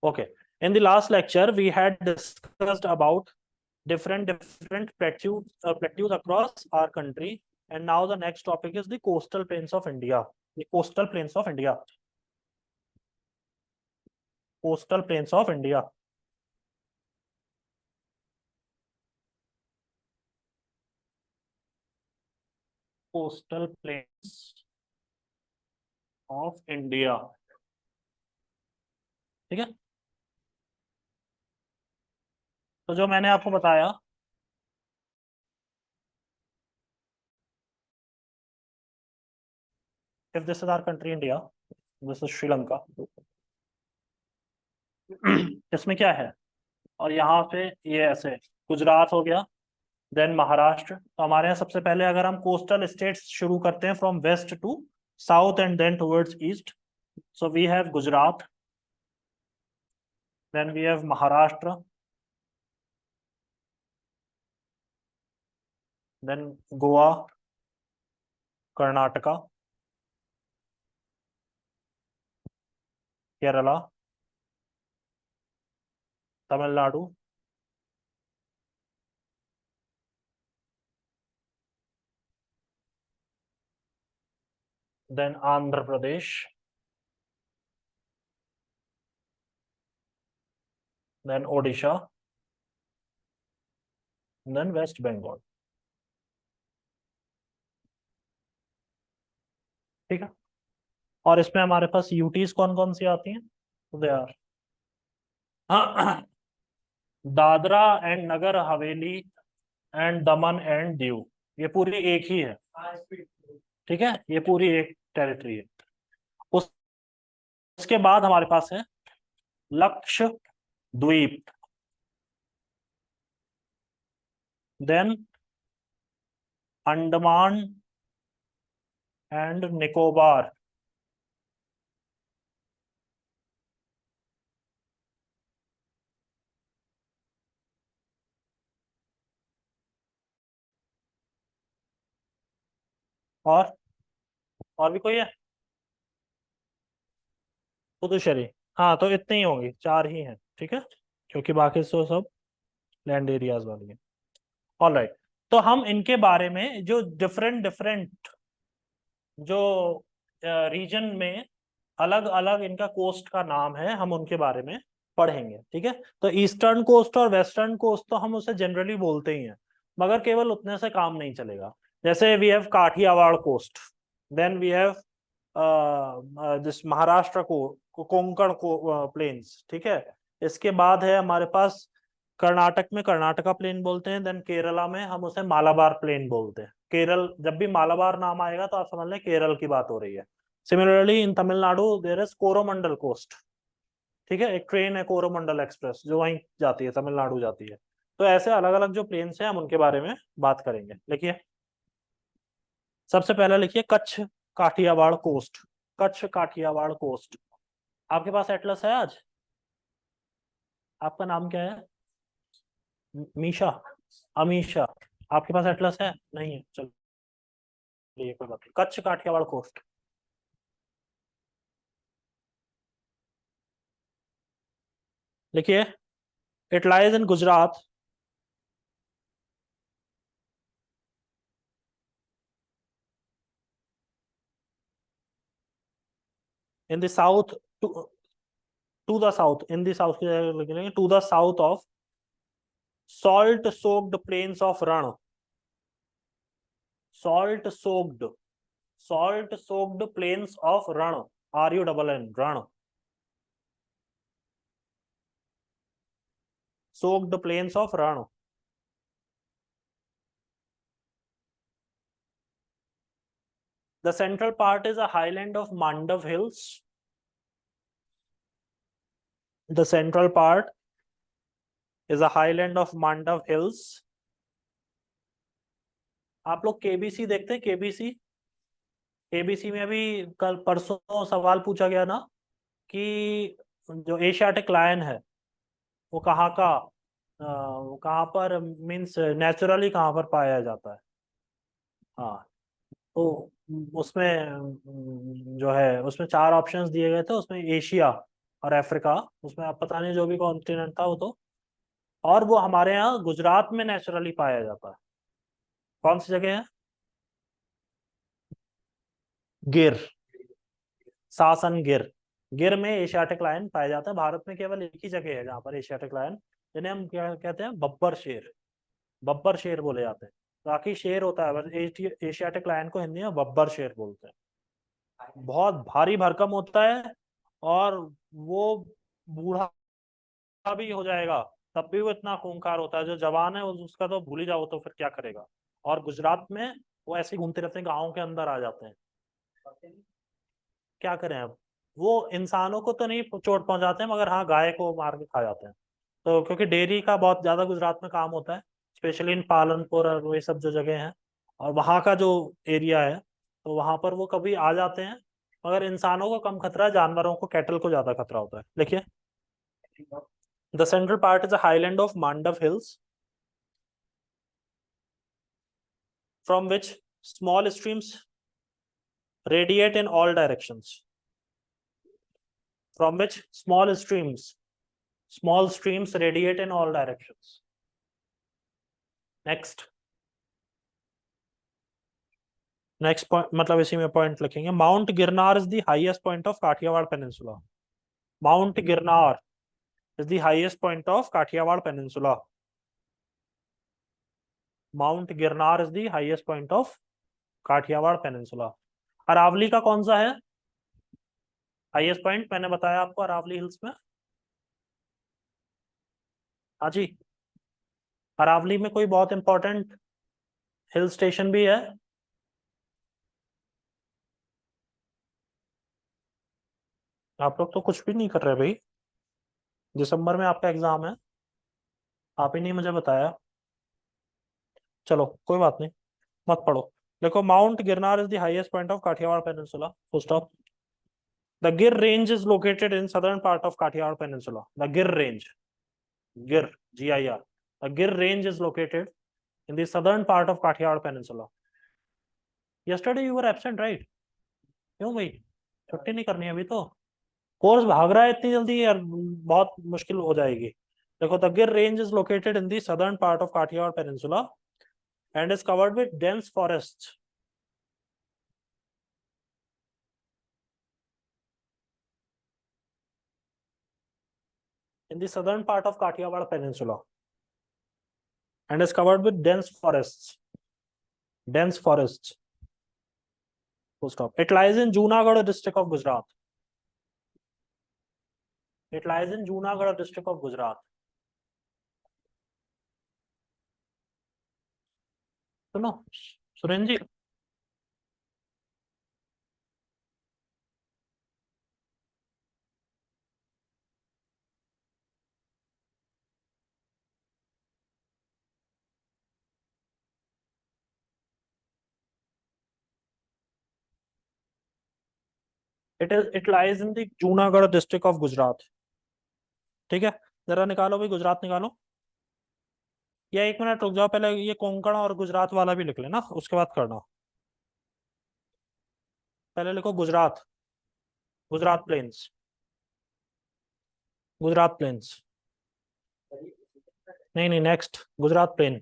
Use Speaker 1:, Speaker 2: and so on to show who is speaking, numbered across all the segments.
Speaker 1: Okay. In the last lecture, we had discussed about different plateaus across our country, and now the next topic is the coastal plains of India. The coastal plains of India. Coastal plains of India. Coastal plains of India. ठीक है। तो जो मैंने आपको बताया, if this is our country India, this is Sri Lanka. इसमें क्या है, और यहाँ पे ये ऐसे गुजरात हो गया, देन महाराष्ट्र। तो हमारे यहाँ सबसे पहले अगर हम कोस्टल स्टेट्स शुरू करते हैं from west to south and then towards east, so we have Gujarat, then we have Maharashtra, then Goa, Karnataka, Kerala, Tamil Nadu, then Andhra Pradesh, then Odisha, then West Bengal. ठीक है। और इसमें हमारे पास यूटीज कौन कौन सी आती हैं? They are Dadra and Nagar Haveli and Daman and Diu. ये पूरी एक ही है। ठीक है, ये पूरी एक टेरिटरी है। उसके बाद हमारे पास है लक्षद्वीप, देन अंडमान एंड निकोबार, और भी कोई है? पुदुचेरी। हाँ, तो इतने ही होंगे, चार ही हैं। ठीक है, क्योंकि बाकी तो सब लैंड एरियाज वाली है। All right. तो हम इनके बारे में जो डिफरेंट डिफरेंट जो रीजन में अलग अलग इनका कोस्ट का नाम है, हम उनके बारे में पढ़ेंगे। ठीक है। तो ईस्टर्न कोस्ट और वेस्टर्न कोस्ट तो हम उसे जनरली बोलते ही हैं, मगर केवल उतने से काम नहीं चलेगा। जैसे we have Kathiawar coast, then we have this Maharashtra को कोंकण को प्लेन्स। ठीक है। इसके बाद है हमारे पास कर्नाटक में कर्नाटका प्लेन बोलते हैं, देन केरला में हम उसे मालाबार प्लेन बोलते हैं। केरल, जब भी मालाबार नाम आएगा तो आप समझ लें केरल की बात हो रही है। Similarly in Tamil Nadu there is Coromandel coast. ठीक है, एक ट्रेन है कोरोमंडल एक्सप्रेस जो वहीं जाती है, तमिलनाडु जाती है। तो ऐसे अलग अलग जो प्लेन्स हैं हम उनके बारे में बात करेंगे। लिखिए, सबसे पहले लिखिए कच्छ काठियावाड़ कोस्ट। कच्छ काठियावाड़ कोस्ट। आपके पास एटलस है आज? आपका नाम क्या है? मीशा, अमीशा। आपके पास एटलस है? नहीं है, चलो ये कोई बात नहीं। कच्छ काठियावाड़ कोस्ट लिखिए, it lies in Gujarat, in the south, to the south, in the south की जगह लिख लेंगे to the south of salt soaked plains of Rann. Salt soaked, salt soaked plains of Rann, R U double N, Rann. Soaked plains of Rann. The central part is a highland of Mandav Hills. The central part is a highland of Mandav Hills. आप लोग KBC देखते हैं? KBC, KBC में अभी कल परसों सवाल पूछा गया ना कि जो एशियाटिक लायन है वो कहाँ का, वो कहाँ पर मीन्स नेचुरली कहाँ पर पाया जाता है। हाँ, तो उसमें जो है उसमें चार ऑप्शंस दिए गए थे, उसमें एशिया, और अफ्रीका, उसमें आप पता नहीं जो भी कॉन्टिनेंट था वो तो। और वो हमारे यहाँ गुजरात में नेचुरली पाया जाता है। कौन सी जगह है? गिर, सासन गिर। गिर में एशियाटिक लायन पाया जाता है। भारत में केवल एक ही जगह है जहाँ पर एशियाटिक लायन, जिन्हें हम क्या कहते हैं, बब्बर शेर। बब्बर शेर बोले जाते हैं। बाकी शेर होता है, बस एशियाटिक लायन को हिंदी में बब्बर शेर बोलते हैं। बहुत भारी भरकम होता है, और वो बूढ़ा भी हो जाएगा तब भी वो इतना खूंखार होता है। जो जवान है उसका तो भूल ही जाओ, तो फिर क्या करेगा। और गुजरात में वो ऐसे ही घूमते रहते हैं, गाँव के अंदर आ जाते हैं। क्या करें अब। वो इंसानों को तो नहीं चोट पहुंचाते हैं, मगर हाँ गाय को मार के खा जाते हैं। तो क्योंकि डेयरी का बहुत ज्यादा गुजरात में काम होता है, स्पेशली इन पालनपुर और वो ये सब जो जगह हैं, और वहाँ का जो एरिया है, तो वहां पर वो कभी आ जाते हैं। मगर इंसानों को कम खतरा है, जानवरों को, कैटल को ज्यादा खतरा होता है। देखिए, the central part is the highland of Mandav hills, from which small streams radiate in all directions. From which small streams radiate in all directions. Next point, मतलब इसी में पॉइंट लिखेंगे। Mount Girnar is the highest point of Kathiawar peninsula. Mount Girnar is the highest point of Kathiawar peninsula. Mount Girnar is the highest point of Kathiawar peninsula. Aravalli का कौन सा है highest point? मैंने बताया आपको, अरावली हिल्स में। हाँ जी, अरावली में कोई बहुत इंपॉर्टेंट हिल स्टेशन भी है? आप लोग तो कुछ भी नहीं कर रहे भाई। दिसंबर में आपका एग्जाम है, आप ही नहीं मुझे बताया। चलो कोई बात नहीं, मत पढ़ो। देखो, Mount Girnar is the highest point of Kathiawar peninsula, full stop. The Gir range is located in southern part of Kathiawar peninsula. The Gir range, Gir, GIR, the Gir range is located in the southern part of Kathiawar peninsula. Yesterday you were absent right? क्यों भाई, छुट्टी नहीं करनी है अभी तो? Course भाग रहा है इतनी जल्दी यार, बहुत मुश्किल हो जाएगी। देखो, the Gir range is located in the southern part of Kathiawar peninsula and is covered with dense forests. In the southern part of Kathiawar Peninsula and is covered with dense forests. Dense forests. Full stop. It lies in Junagadh district of Gujarat. It lies in Junagadh district of Gujarat. सुनो सुरेंद्र जी, it lies in the Junagadh district of Gujarat. ठीक है, जरा निकालो भाई, गुजरात निकालो। या एक minute रुक जाओ, पहले ये कोंकण और गुजरात वाला भी लिख लेना, उसके बाद करना। पहले लिखो गुजरात, गुजरात प्लेन्स, गुजरात प्लेन्स। नहीं नहीं, नेक्स्ट गुजरात प्लेन।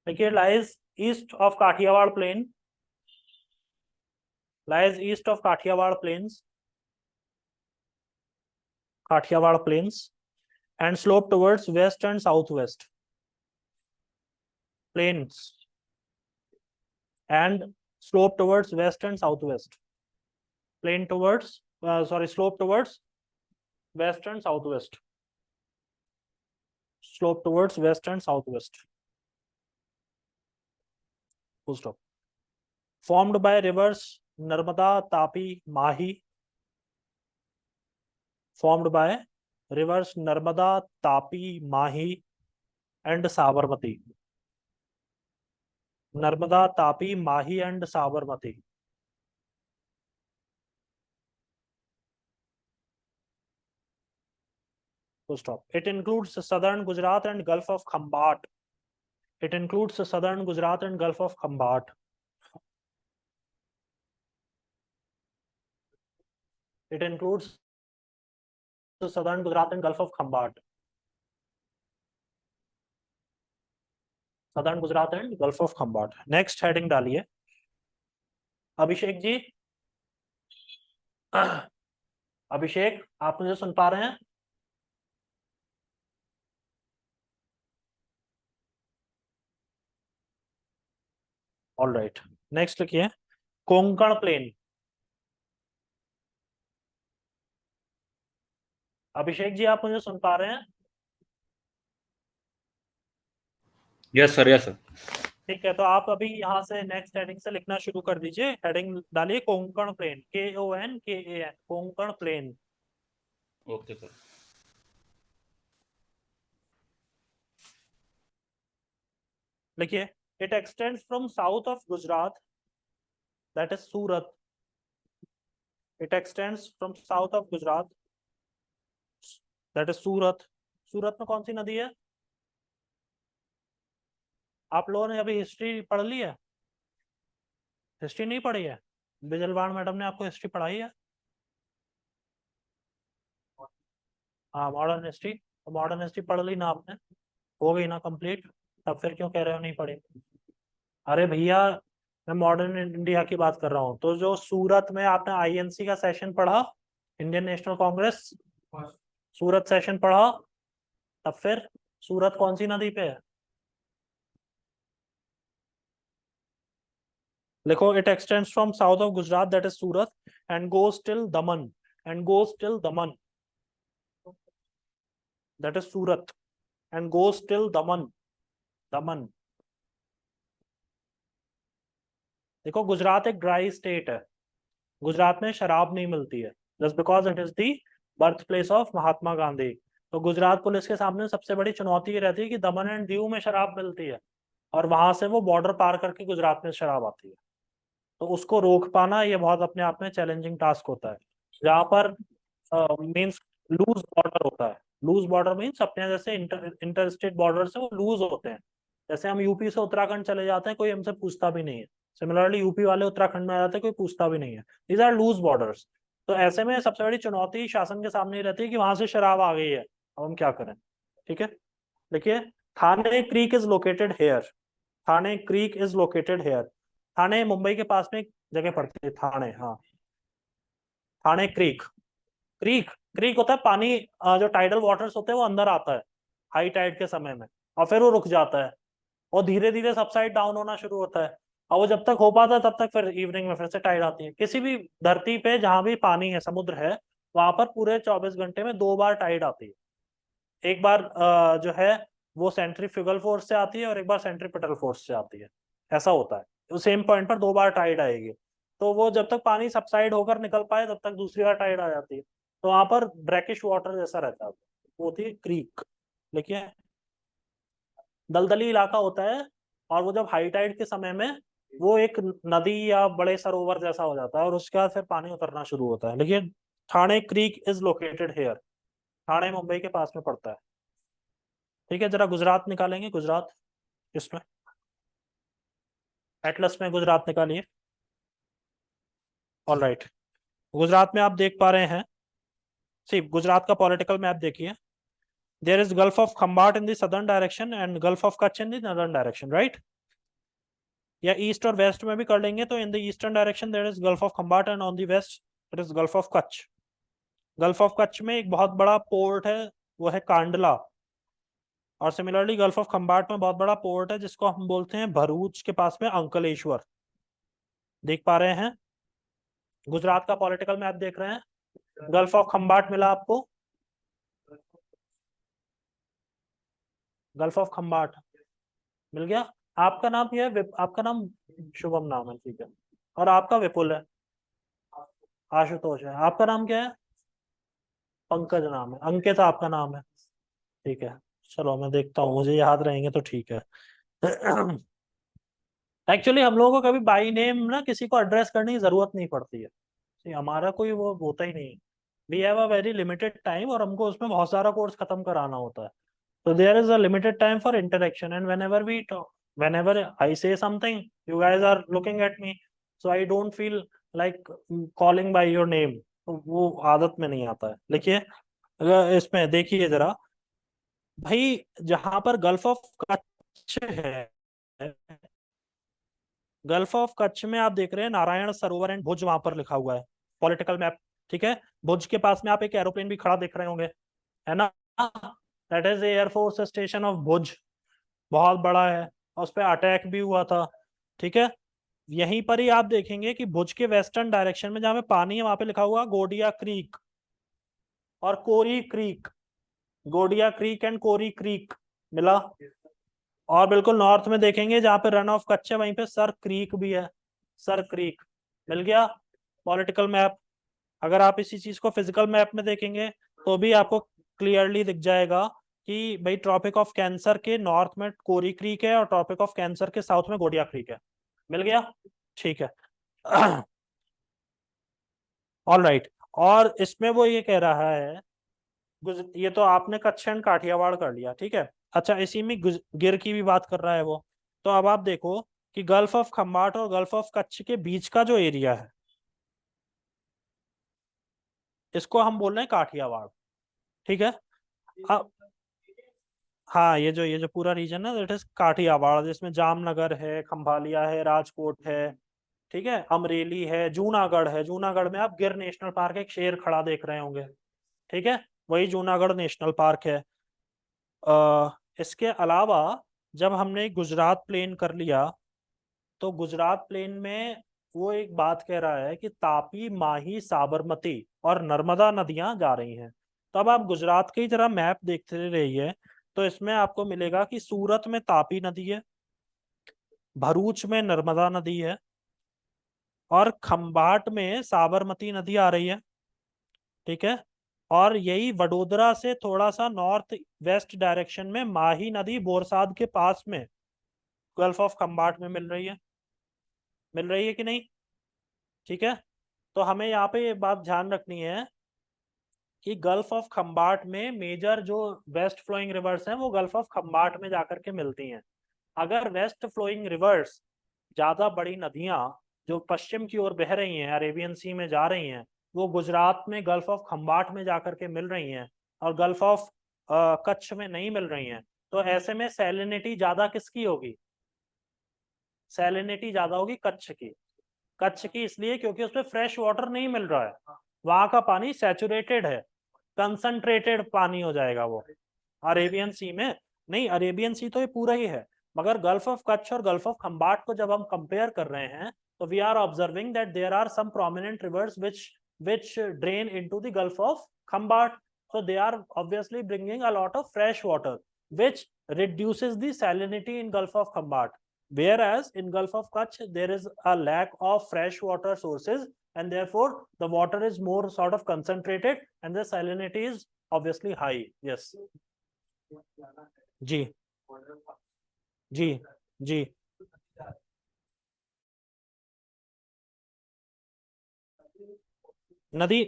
Speaker 1: देखिए, lies east of Kathiawar plain, lies east of Kathiawar plains, Kathiawar plains, and slope towards west and southwest. Plains and slope towards west and southwest. Plain towards, slope towards west and southwest. Slope towards west and southwest. Full stop. Formed by rivers Narmada, Tapi, Mahi. Formed by rivers Narmada, Tapi, Mahi, and Sabarmati. Narmada, Tapi, Mahi, and Sabarmati. Full stop. It includes southern Gujarat and Gulf of Khambat. It includes southern Gujarat and Gulf of Khambat. It includes southern Gujarat and Gulf of Khambat. Southern Gujarat and Gulf of Khambat. Next heading डालिए अभिषेक जी। अभिषेक, आप मुझे सुन पा रहे हैं? All right, next लिखिए Konkan plane. Abhishek ji, आप मुझे सुन पा रहे हैं?
Speaker 2: Yes sir, yes sir.
Speaker 1: ठीक है, तो आप अभी यहाँ से नेक्स्ट हेडिंग से लिखना शुरू कर दीजिए। हेडिंग डालिए Konkan plain, KONKAN, Konkan plain.
Speaker 2: Okay sir.
Speaker 1: लिखिए it extends from south of Gujarat, that is Surat. It extends from south of Gujarat, that is Surat. Surat में कौन सी नदी है? आप लोगों ने अभी हिस्ट्री पढ़ ली है? हिस्ट्री नहीं पढ़ी है? बिजलवाण मैडम ने आपको हिस्ट्री पढ़ाई है? हाँ, मॉडर्न हिस्ट्री। तो मॉडर्न हिस्ट्री पढ़ ली ना आपने? हो गई ना कंप्लीट? तब फिर क्यों कह रहे हो नहीं पढ़ी? अरे भैया, मैं मॉडर्न इंडिया की बात कर रहा हूँ। तो जो सूरत में आपने INC का सेशन पढ़ा, इंडियन नेशनल कांग्रेस, सूरत सेशन पढ़ा, तब फिर सूरत कौन सी नदी पे है? लिखो it extends from south of Gujarat, that is Surat, and goes till Daman, and goes till Daman, that is Surat, and goes till दमन, दमन। देखो गुजरात एक ड्राई स्टेट है, गुजरात में शराब नहीं मिलती है, just because it is the birth place of Mahatma Gandhi. तो Gujarat police के सामने सबसे बड़ी चुनौती ये रहती है कि दमन एंड दीव में शराब मिलती है, और वहां से वो बॉर्डर पार करके गुजरात में शराब आती है। तो उसको रोक पाना ये बहुत अपने आप में चैलेंजिंग टास्क होता है। जहाँ पर मीन्स लूज बॉर्डर होता है। लूज बॉर्डर मीन्स अपने जैसे इंटर स्टेट बॉर्डर से वो लूज होते हैं। जैसे हम यूपी से उत्तराखंड चले जाते हैं, कोई हमसे पूछता भी नहीं है। सिमिलरली यूपी वाले उत्तराखंड में आ जाते हैं, कोई पूछता भी नहीं है। These are loose borders. तो ऐसे में सबसे बड़ी चुनौती शासन के सामने ही रहती है कि वहां से शराब आ गई है, अब हम क्या करें। ठीक है, देखिए Thane creek is located here. Thane creek is located here. Thane Mumbai के पास में एक जगह पड़ती है, थाने, हाँ, थाने क्रीक। क्रीक, क्रीक होता है पानी, जो टाइडल वाटर्स होते हैं वो अंदर आता है हाई टाइड के समय में, और फिर वो रुक जाता है, और धीरे धीरे सबसाइड डाउन होना शुरू होता है। और वो जब तक हो पाता है तब तक फिर इवनिंग में फिर से टाइड आती है। किसी भी धरती पे जहां भी पानी है, समुद्र है, वहां पर पूरे 24 घंटे में 2 बार टाइड आती है। एक बार जो है वो सेंट्रीफ्यूगल फोर्स से आती है, और एक बार सेंट्रीपिटल फोर्स से आती है। ऐसा होता है, तो सेम पॉइंट पर 2 बार टाइड आएगी। तो वो जब तक पानी सबसाइड होकर निकल पाए तब तक दूसरी बार टाइड आ जाती है। तो वहां पर ब्रैकिश वाटर जैसा रहता है, वो होती है क्रीक। देखिए दलदली इलाका होता है, और वो जब हाई टाइड के समय में वो एक नदी या बड़े सरोवर जैसा हो जाता है, और उसके बाद फिर पानी उतरना शुरू होता है। देखिए Thane creek is located here. Thane Mumbai के पास में पड़ता है। ठीक है, जरा गुजरात निकालेंगे, गुजरात इसमें एटलस में गुजरात निकालिए। ऑल राइट, गुजरात में आप देख पा रहे हैं, सी गुजरात का पॉलिटिकल मैप देखिए। There is Gulf of Khambhat in the southern direction and Gulf of Kutch in the northern direction, right? या ईस्ट और वेस्ट में भी कर लेंगे, तो in the eastern direction there is Gulf of Khambhat, and on the west it is Gulf of Kutch. Gulf of Kutch में एक बहुत बड़ा पोर्ट है, वो है कांडला। और सिमिलरली गल्फ ऑफ खम्बाट में बहुत बड़ा पोर्ट है जिसको हम बोलते हैं भरूच के पास में अंकलेश्वर। देख पा रहे हैं, गुजरात का पॉलिटिकल मैप देख रहे हैं। गल्फ ऑफ खम्बाट मिला आपको? गल्फ ऑफ खम्बाट मिल गया? आपका नाम ये है आपका नाम शुभम नाम है, ठीक है। और आपका विपुल है, आशुतोष है। आपका नाम क्या है? पंकज नाम है। अंकित आपका नाम है, ठीक है। चलो मैं देखता हूँ, मुझे याद रहेंगे तो ठीक है। एक्चुअली हम लोगों को कभी बाई नेम ना किसी को एड्रेस करने की जरूरत नहीं पड़ती है। हमारा कोई वो होता ही नहीं। We have a very limited time, और हमको उसमें बहुत सारा कोर्स खत्म कराना होता है। So there is a limited time for interaction, and whenever we talk, whenever I say something, you guys are looking at me, so I don't feel like calling by your name. तो वो आदत में नहीं आता है। देखिए अगर इसमें देखिए जरा भाई, जहां पर गल्फ ऑफ कच्छ है, गल्फ ऑफ कच्छ में आप देख रहे हैं नारायण सरोवर एंड भुज वहां पर लिखा हुआ है, पॉलिटिकल मैप। ठीक है, भुज के पास में आप एक एरोप्लेन भी खड़ा देख रहे होंगे, है ना? That is air force station of Bhuj, बहुत बड़ा है, और उस पर अटैक भी हुआ था। ठीक है, यहीं पर ही आप देखेंगे कि भुज के वेस्टर्न डायरेक्शन में जहां पे पानी है वहां पे लिखा हुआ गोडिया क्रीक और Kori creek, Godia creek and Kori creek मिला। और बिल्कुल नॉर्थ में देखेंगे जहां पे रन ऑफ कच्छ है वहीं पे सर क्रीक भी है, सर क्रीक। मिल गया पॉलिटिकल मैप। अगर आप इसी चीज को फिजिकल मैप में देखेंगे तो भी आपको क्लियरली दिख जाएगा कि भाई ट्रॉपिक ऑफ कैंसर के नॉर्थ में कोरी क्रीक है और ट्रॉपिक ऑफ कैंसर के साउथ में गोडिया क्रीक है। मिल गया, ठीक है। ऑल राइट, और इसमें वो ये कह रहा है, ये तो आपने कच्छ एंड काठियावाड़ कर लिया, ठीक है। अच्छा, इसी में गिर की भी बात कर रहा है वो। तो अब आप देखो कि गल्फ ऑफ खम्बाट और गल्फ ऑफ कच्छ के बीच का जो एरिया है, इसको हम बोल रहे हैं काठियावाड़। ठीक है, अब हाँ, ये जो पूरा रीजन है दैट इज काठियावाड़, जिसमें जामनगर है, खंभालिया है, राजकोट है, ठीक है, अमरेली है, जूनागढ़ है। जूनागढ़ में आप गिर नेशनल पार्क, एक शेर खड़ा देख रहे होंगे, ठीक है, वही जूनागढ़ नेशनल पार्क है। इसके अलावा जब हमने गुजरात प्लेन कर लिया, तो गुजरात प्लेन में वो एक बात कह रहा है कि तापी, माही, साबरमती और नर्मदा नदियां जा रही हैं। तो अब आप गुजरात की तरह मैप देखते रहिए, तो इसमें आपको मिलेगा कि सूरत में तापी नदी है, भरूच में नर्मदा नदी है, और खंबाट में साबरमती नदी आ रही है। ठीक है, और यही वडोदरा से थोड़ा सा नॉर्थ वेस्ट डायरेक्शन में माही नदी बोरसाद के पास में गल्फ ऑफ खंबाट में मिल रही है। मिल रही है कि नहीं? ठीक है, तो हमें यहाँ पे ये बात ध्यान रखनी है कि गल्फ ऑफ खंबाट में मेजर जो वेस्ट फ्लोइंग रिवर्स हैं वो गल्फ ऑफ खंबाट में जाकर के मिलती हैं। अगर वेस्ट फ्लोइंग रिवर्स, ज्यादा बड़ी नदियां जो पश्चिम की ओर बह रही हैं, अरेबियन सी में जा रही हैं, वो गुजरात में गल्फ ऑफ खंबाट में जाकर के मिल रही हैं और गल्फ ऑफ कच्छ में नहीं मिल रही हैं, तो ऐसे में सैलिनिटी ज्यादा किसकी होगी? सैलिनिटी ज्यादा होगी कच्छ की। कच्छ की इसलिए क्योंकि उसमें फ्रेश वाटर नहीं मिल रहा है, वहां का पानी सैचुरेटेड है, कंसंट्रेटेड पानी हो जाएगा वो। अरेबियन सी में नहीं, अरेबियन सी तो ये पूरा ही है, मगर गल्फ ऑफ कच्छ और गल्फ ऑफ खंबाट को जब हम कंपेयर कर रहे हैं तो we are observing that there are some prominent rivers which drain into the Gulf of Khambat, so they are obviously bringing a lot of fresh water which reduces the salinity in Gulf of Khambat, whereas in Gulf of Kutch there is a lack of fresh water sources and therefore the water is more sort of concentrated and the salinity is obviously high. Yes, जी जी जी। नदी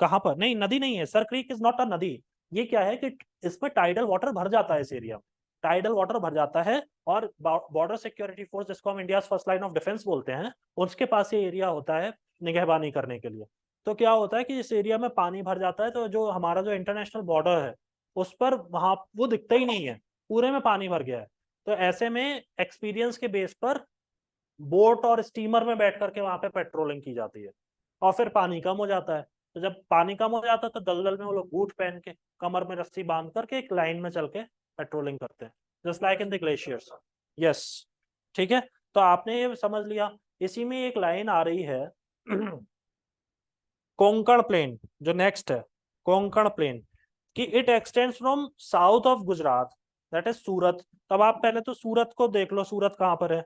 Speaker 1: कहाँ पर? नहीं, नदी नहीं है, sir creek is not a नदी। ये क्या है कि इसमें टाइडल वाटर भर जाता है, इस एरिया में टाइडल वाटर भर जाता है, और बॉर्डर सिक्योरिटी फोर्स, जिसको हम India first line of defence बोलते हैं, उसके पास ये एरिया होता है निगहबानी करने के लिए। तो क्या होता है कि इस एरिया में पानी भर जाता है, तो जो हमारा जो इंटरनेशनल बॉर्डर है उस पर वहां वो दिखता ही नहीं है, पूरे में पानी भर गया है। तो ऐसे में एक्सपीरियंस के बेस पर बोट और स्टीमर में बैठ करके वहां पे पेट्रोलिंग की जाती है, और फिर पानी कम हो जाता है। तो जब पानी कम हो जाता है तो दलदल में वो लोग बूट पहन के, कमर में रस्सी बांध करके एक लाइन में चल के पेट्रोलिंग करते हैं, just like in the glaciers. Yes, ठीक है, तो आपने ये समझ लिया। इसी में एक लाइन आ रही है कोंकण प्लेन, जो नेक्स्ट है कोंकण प्लेन, कि it extends from south of Gujarat, that is Surat. तब आप पहले तो सूरत को देख लो, सूरत कहाँ पर है?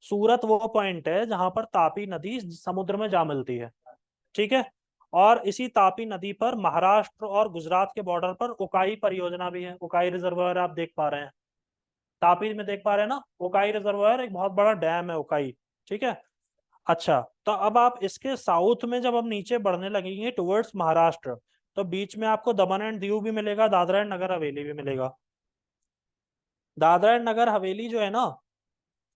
Speaker 1: सूरत वो पॉइंट है जहां पर तापी नदी समुद्र में जा मिलती है, ठीक है। और इसी तापी नदी पर महाराष्ट्र और गुजरात के बॉर्डर पर उकाई परियोजना भी है, उकाई रिजर्वायर आप देख पा रहे हैं, तापी में देख पा रहे हैं ना, उकाई रिजर्वायर एक बहुत बड़ा डैम है उकाई, ठीक है। अच्छा, तो अब आप इसके साउथ में जब हम नीचे बढ़ने लगेंगे टुवर्ड्स महाराष्ट्र, तो बीच में आपको दमन एंड दीव भी मिलेगा, दादरा एंड नगर हवेली भी मिलेगा। दादरा एंड नगर हवेली जो है ना,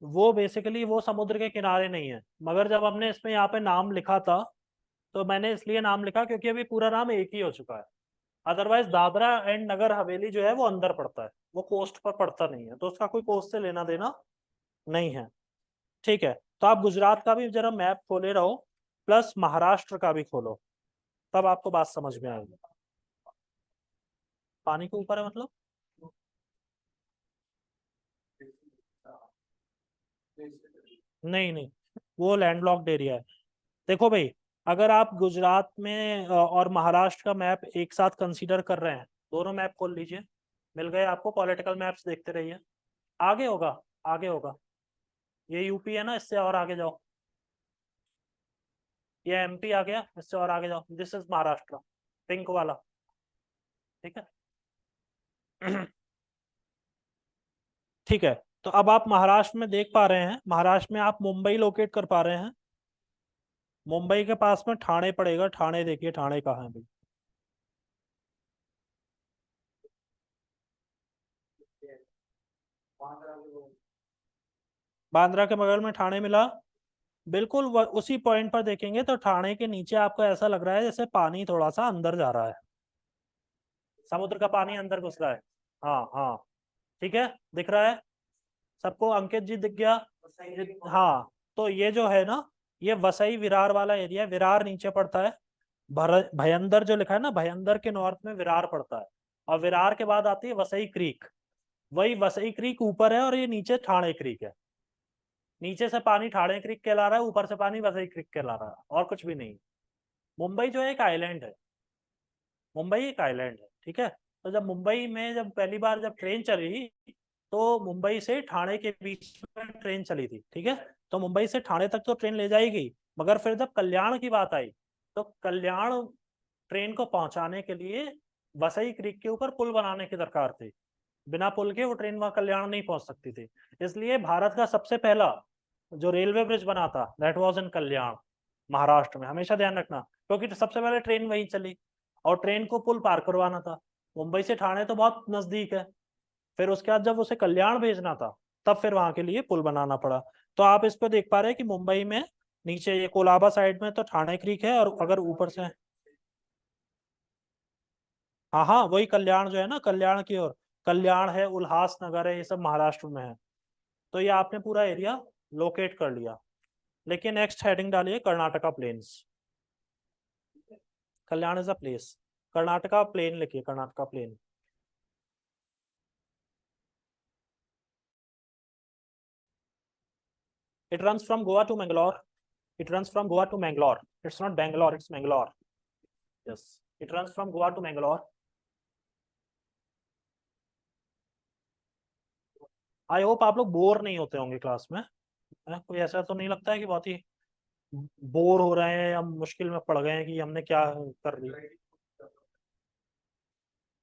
Speaker 1: वो बेसिकली वो समुद्र के किनारे नहीं है, मगर जब हमने इसमें यहाँ पे नाम लिखा था, तो मैंने इसलिए नाम लिखा क्योंकि अभी पूरा नाम एक ही हो चुका है। अदरवाइज दादरा एंड नगर हवेली जो है वो अंदर पड़ता है, वो कोस्ट पर पड़ता नहीं है, तो उसका कोई कोस्ट से लेना देना नहीं है। ठीक है, तो आप गुजरात का भी जरा मैप खोले रहो, प्लस महाराष्ट्र का भी खोलो, तब आपको बात समझ में आएगी। पानी के ऊपर है मतलब? नहीं नहीं, वो लैंडलॉक्ड एरिया है। देखो भाई, अगर आप गुजरात में और महाराष्ट्र का मैप एक साथ कंसीडर कर रहे हैं, दोनों मैप खोल लीजिए, मिल गए आपको, पॉलिटिकल मैप्स देखते रहिए। आगे होगा, आगे होगा, ये यूपी है ना, इससे और आगे जाओ, ये एमपी आ गया, इससे और आगे जाओ, दिस इज महाराष्ट्र, पिंक वाला। ठीक है। ठीक है, तो अब आप महाराष्ट्र में देख पा रहे हैं, महाराष्ट्र में आप मुंबई लोकेट कर पा रहे हैं। मुंबई के पास में ठाणे पड़ेगा, ठाणे देखिए, ठाणे कहाँ है भाई? बांद्रा के बगल में ठाणे मिला, बिल्कुल उसी पॉइंट पर देखेंगे तो ठाणे के नीचे आपको ऐसा लग रहा है जैसे पानी थोड़ा सा अंदर जा रहा है, समुद्र का पानी अंदर घुस रहा है। हाँ हाँ, ठीक है, दिख रहा है सबको? अंकित जी दिख गया? हाँ, तो ये जो है ना, ये वसई विरार वाला एरिया, विरार नीचे पड़ता है, भयंदर जो लिखा है ना, भयंदर के नॉर्थ में विरार पड़ता है, और विरार के बाद आती है वसई क्रीक, वही वसई क्रीक ऊपर है, और ये नीचे ठाणे क्रीक है। नीचे से पानी ठाणे क्रीक कहला रहा है, ऊपर से पानी वसई क्रीक कहला रहा है, और कुछ भी नहीं। मुंबई जो है एक आइलैंड है, मुंबई एक आइलैंड है, ठीक है। तो जब मुंबई में जब पहली बार जब ट्रेन चली, तो मुंबई से ठाणे के बीच में ट्रेन चली थी, ठीक है। तो मुंबई से ठाणे तक तो ट्रेन ले जाएगी, मगर फिर जब कल्याण की बात आई, तो कल्याण ट्रेन को पहुंचाने के लिए वसई क्रीक के ऊपर पुल बनाने की दरकार थी, बिना पुल के वो ट्रेन वहां कल्याण नहीं पहुंच सकती थी। इसलिए भारत का सबसे पहला जो रेलवे ब्रिज बना था, दैट वाज इन कल्याण, महाराष्ट्र में, हमेशा ध्यान रखना, क्योंकि सबसे पहले ट्रेन वहीं चली, और ट्रेन को पुल पार करवाना था। मुंबई से ठाणे तो बहुत नजदीक है, फिर उसके बाद जब उसे कल्याण भेजना था, तब फिर वहां के लिए पुल बनाना पड़ा। तो आप इस पे देख पा रहे हैं कि मुंबई में नीचे ये कोलाबा साइड में तो ठाणे क्रीक है, और अगर ऊपर से, हाँ हाँ, वही कल्याण जो है ना, कल्याण की ओर, कल्याण है, उल्हास नगर है, ये सब महाराष्ट्र में है। तो ये आपने पूरा एरिया लोकेट कर लिया। लेकिन नेक्स्ट हेडिंग डालिए Karnataka plains. Kalyan is a place, Karnataka plain लिखिए, Karnataka plain. It runs from Goa to Mangalore. It runs from Goa to Mangalore. It's not Bangalore, it's Mangalore. Yes. It runs from Goa to Mangalore. I hope आप लोग bore नहीं होते होंगे class में, है? कोई ऐसा तो नहीं लगता है कि बहुत ही बोर हो रहे हैं या मुश्किल में पड़ गए हैं कि हमने क्या कर लिया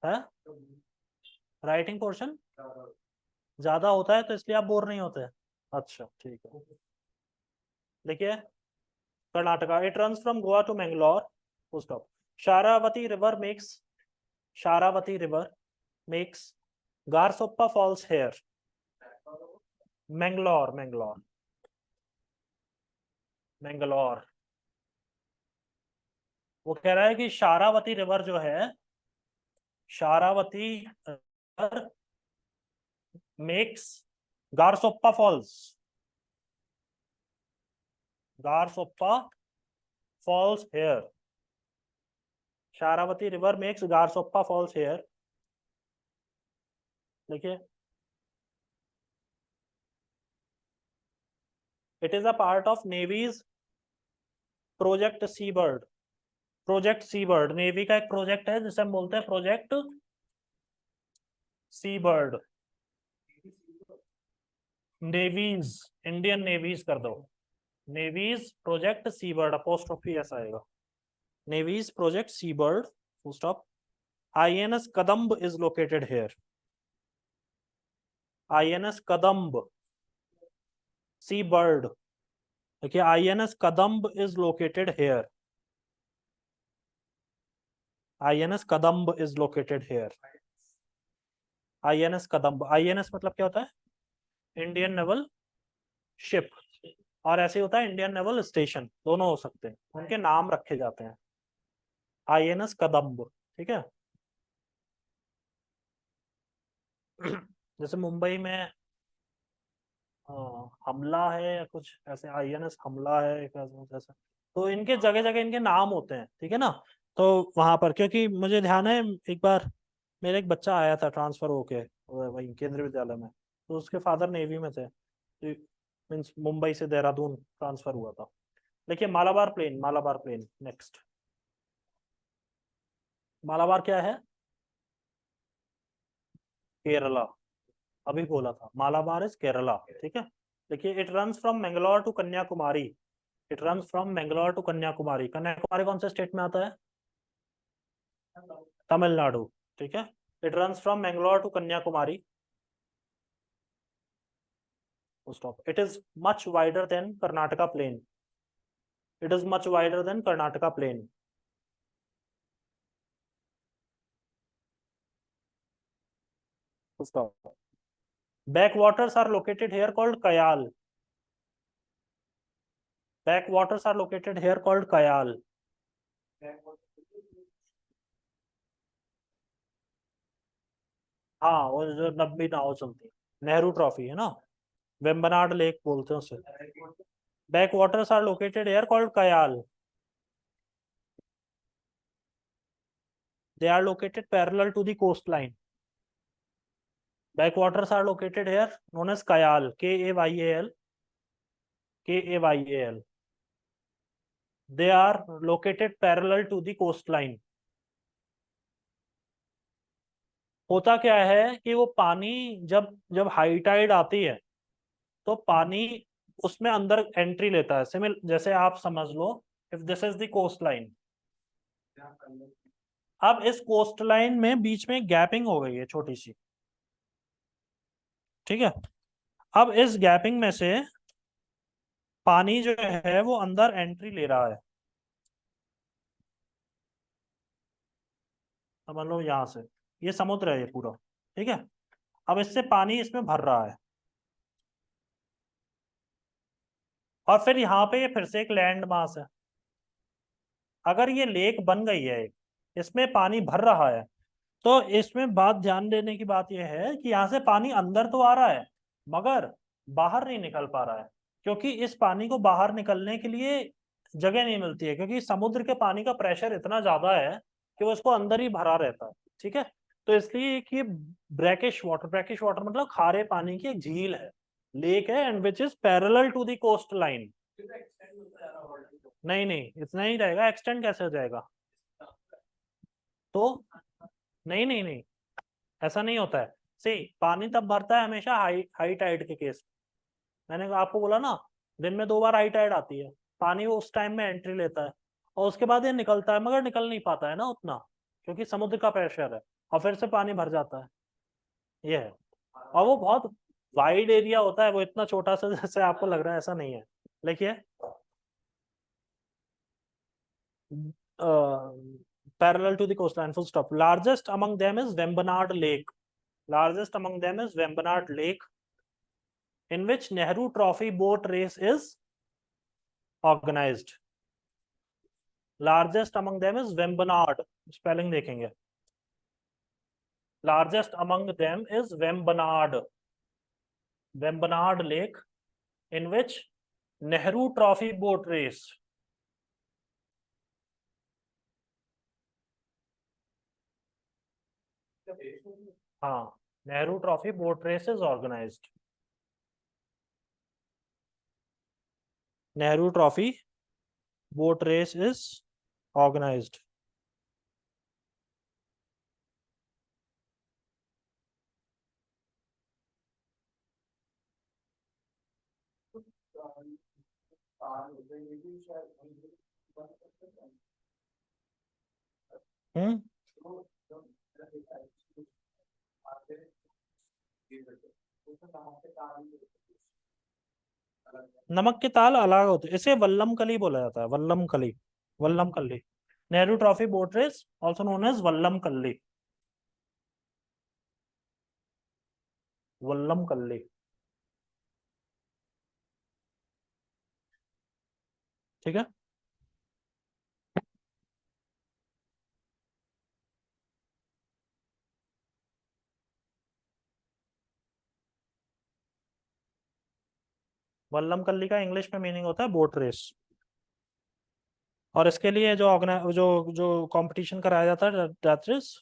Speaker 1: है? राइटिंग पोर्शन ज्यादा होता है तो इसलिए आप बोर नहीं होते? अच्छा ठीक है, देखिए, Karnataka, it runs from Goa to Mangalore, full stop. Sharavati river makes, Sharavati river makes Gersoppa falls here, Mangalore, Mangalore, Mangalore. वो कह रहा है कि शारावती रिवर जो है, Sharavati river makes Gersoppa falls, Gersoppa falls here, Sharavati river makes Gersoppa falls here, देखिए, it is a part of navy's project sea bird, project sea bird, navy का एक प्रोजेक्ट है जिसे हम बोलते हैं project sea bird. Navy's, Indian navy's कर दो, navy's project sea bird, apostrophe S आएगा, navy's project sea bird, full stop. INS Kadamba is located here, INS Kadamba sea bird, देखिए, INS Kadamba is located here, INS Kadamba is located here, INS Kadamba, INS मतलब क्या होता है? Indian naval ship, और ऐसे ही होता है इंडियन नेवल स्टेशन, दोनों हो सकते हैं, उनके नाम रखे जाते हैं। आईएनएस कदम्ब, ठीक है। जैसे मुंबई में हमला है या कुछ ऐसे, आईएनएस हमला है एक ऐसा, तो इनके जगह जगह इनके नाम होते हैं, ठीक है ना। तो वहां पर, क्योंकि मुझे ध्यान है एक बार मेरा एक बच्चा आया था ट्रांसफर होके वही केंद्रीय विद्यालय में, तो उसके फादर नेवी में थे, तो मीन्स मुंबई से देहरादून ट्रांसफर हुआ था। देखिए Malabar plain, Malabar plain next. Malabar क्या है? केरला। अभी बोला था मालाबार इज केरला, ठीक है। देखिए it runs from Mangalore to Kanyakumari, it runs from Mangalore to Kanyakumari. Kanyakumari कौन से स्टेट में आता है? तमिलनाडु, ठीक है। It runs from Mangalore to Kanyakumari, stop. It is much wider than Karnataka plain, it is much wider than Karnataka plain. Stop. Backwaters are located here called Kayal. Backwaters are located here called Kayal. हाँ, वो जो 90 नाव चलती है, नेहरू ट्रॉफी है ना, Vembanad lake बोलते हैं उसे। Backwaters are located here called Kayal. They are located parallel to the coastline. Backwaters are located here known as Kayal, Kayal, Kayal. They are located parallel to the coastline. होता क्या है कि वो पानी जब जब हाई टाइड आती है तो पानी उसमें अंदर एंट्री लेता है। सिमिल जैसे आप समझ लो, if this is the coast line, अब इस कोस्ट लाइन में बीच में गैपिंग हो गई है छोटी सी, ठीक है। अब इस गैपिंग में से पानी जो है वो अंदर एंट्री ले रहा है, समझ लो यहां से, ये समुद्र है ये पूरा, ठीक है। अब इससे पानी इसमें भर रहा है, और फिर यहाँ पे ये फिर से एक लैंड मास है। अगर ये लेक बन गई है, इसमें पानी भर रहा है, तो इसमें बात ध्यान देने की बात यह है कि यहाँ से पानी अंदर तो आ रहा है मगर बाहर नहीं निकल पा रहा है, क्योंकि इस पानी को बाहर निकलने के लिए जगह नहीं मिलती है, क्योंकि समुद्र के पानी का प्रेशर इतना ज्यादा है कि वो इसको अंदर ही भरा रहता है, ठीक है। तो इसलिए कि ब्रैकिश वाटर मतलब खारे पानी की एक झील है, लेक है, and which is parallel to the coast line. नहीं नहीं, इतना ही रहेगा, एक्सटेंड कैसे हो जाएगा? तो नहीं नहीं नहीं, ऐसा नहीं होता है। सी, पानी तब भरता है हमेशा हाई हाई टाइड के केस में। मैंने आपको बोला ना, दिन में 2 बार हाई टाइड आती है, पानी वो उस टाइम में एंट्री लेता है और उसके बाद ये निकलता है, मगर निकल नहीं पाता है ना उतना, क्योंकि समुद्र का प्रेशर है, और फिर से पानी भर जाता है, ये है। और वो बहुत वाइड एरिया होता है, वो इतना छोटा सा जैसे आपको लग रहा है ऐसा नहीं है। देखिए parallel to the coastline, full stop. Largest among them is Vembanad Lake. Largest among them is Vembanad Lake, in which Nehru Trophy boat race is organized. Largest among them is Vembanad. Spelling देखेंगे. Largest among them is Vembanad. Vembanad Lake, in which Nehru Trophy boat race. हाँ, Nehru Trophy boat race is organized. Nehru Trophy boat race is organized. हम्म। नमक के ताल अलग होते हैं, इसे वल्लम कली बोला जाता है, Vallabh Kali, Vallam Kali. Nehru trophy boat race also known as Vallam Kali, Vallam कल्ली, ठीक है। वल्लम कल्ली का इंग्लिश में मीनिंग होता है बोट रेस। और इसके लिए जो जो जो कंपटीशन कराया जाता है that is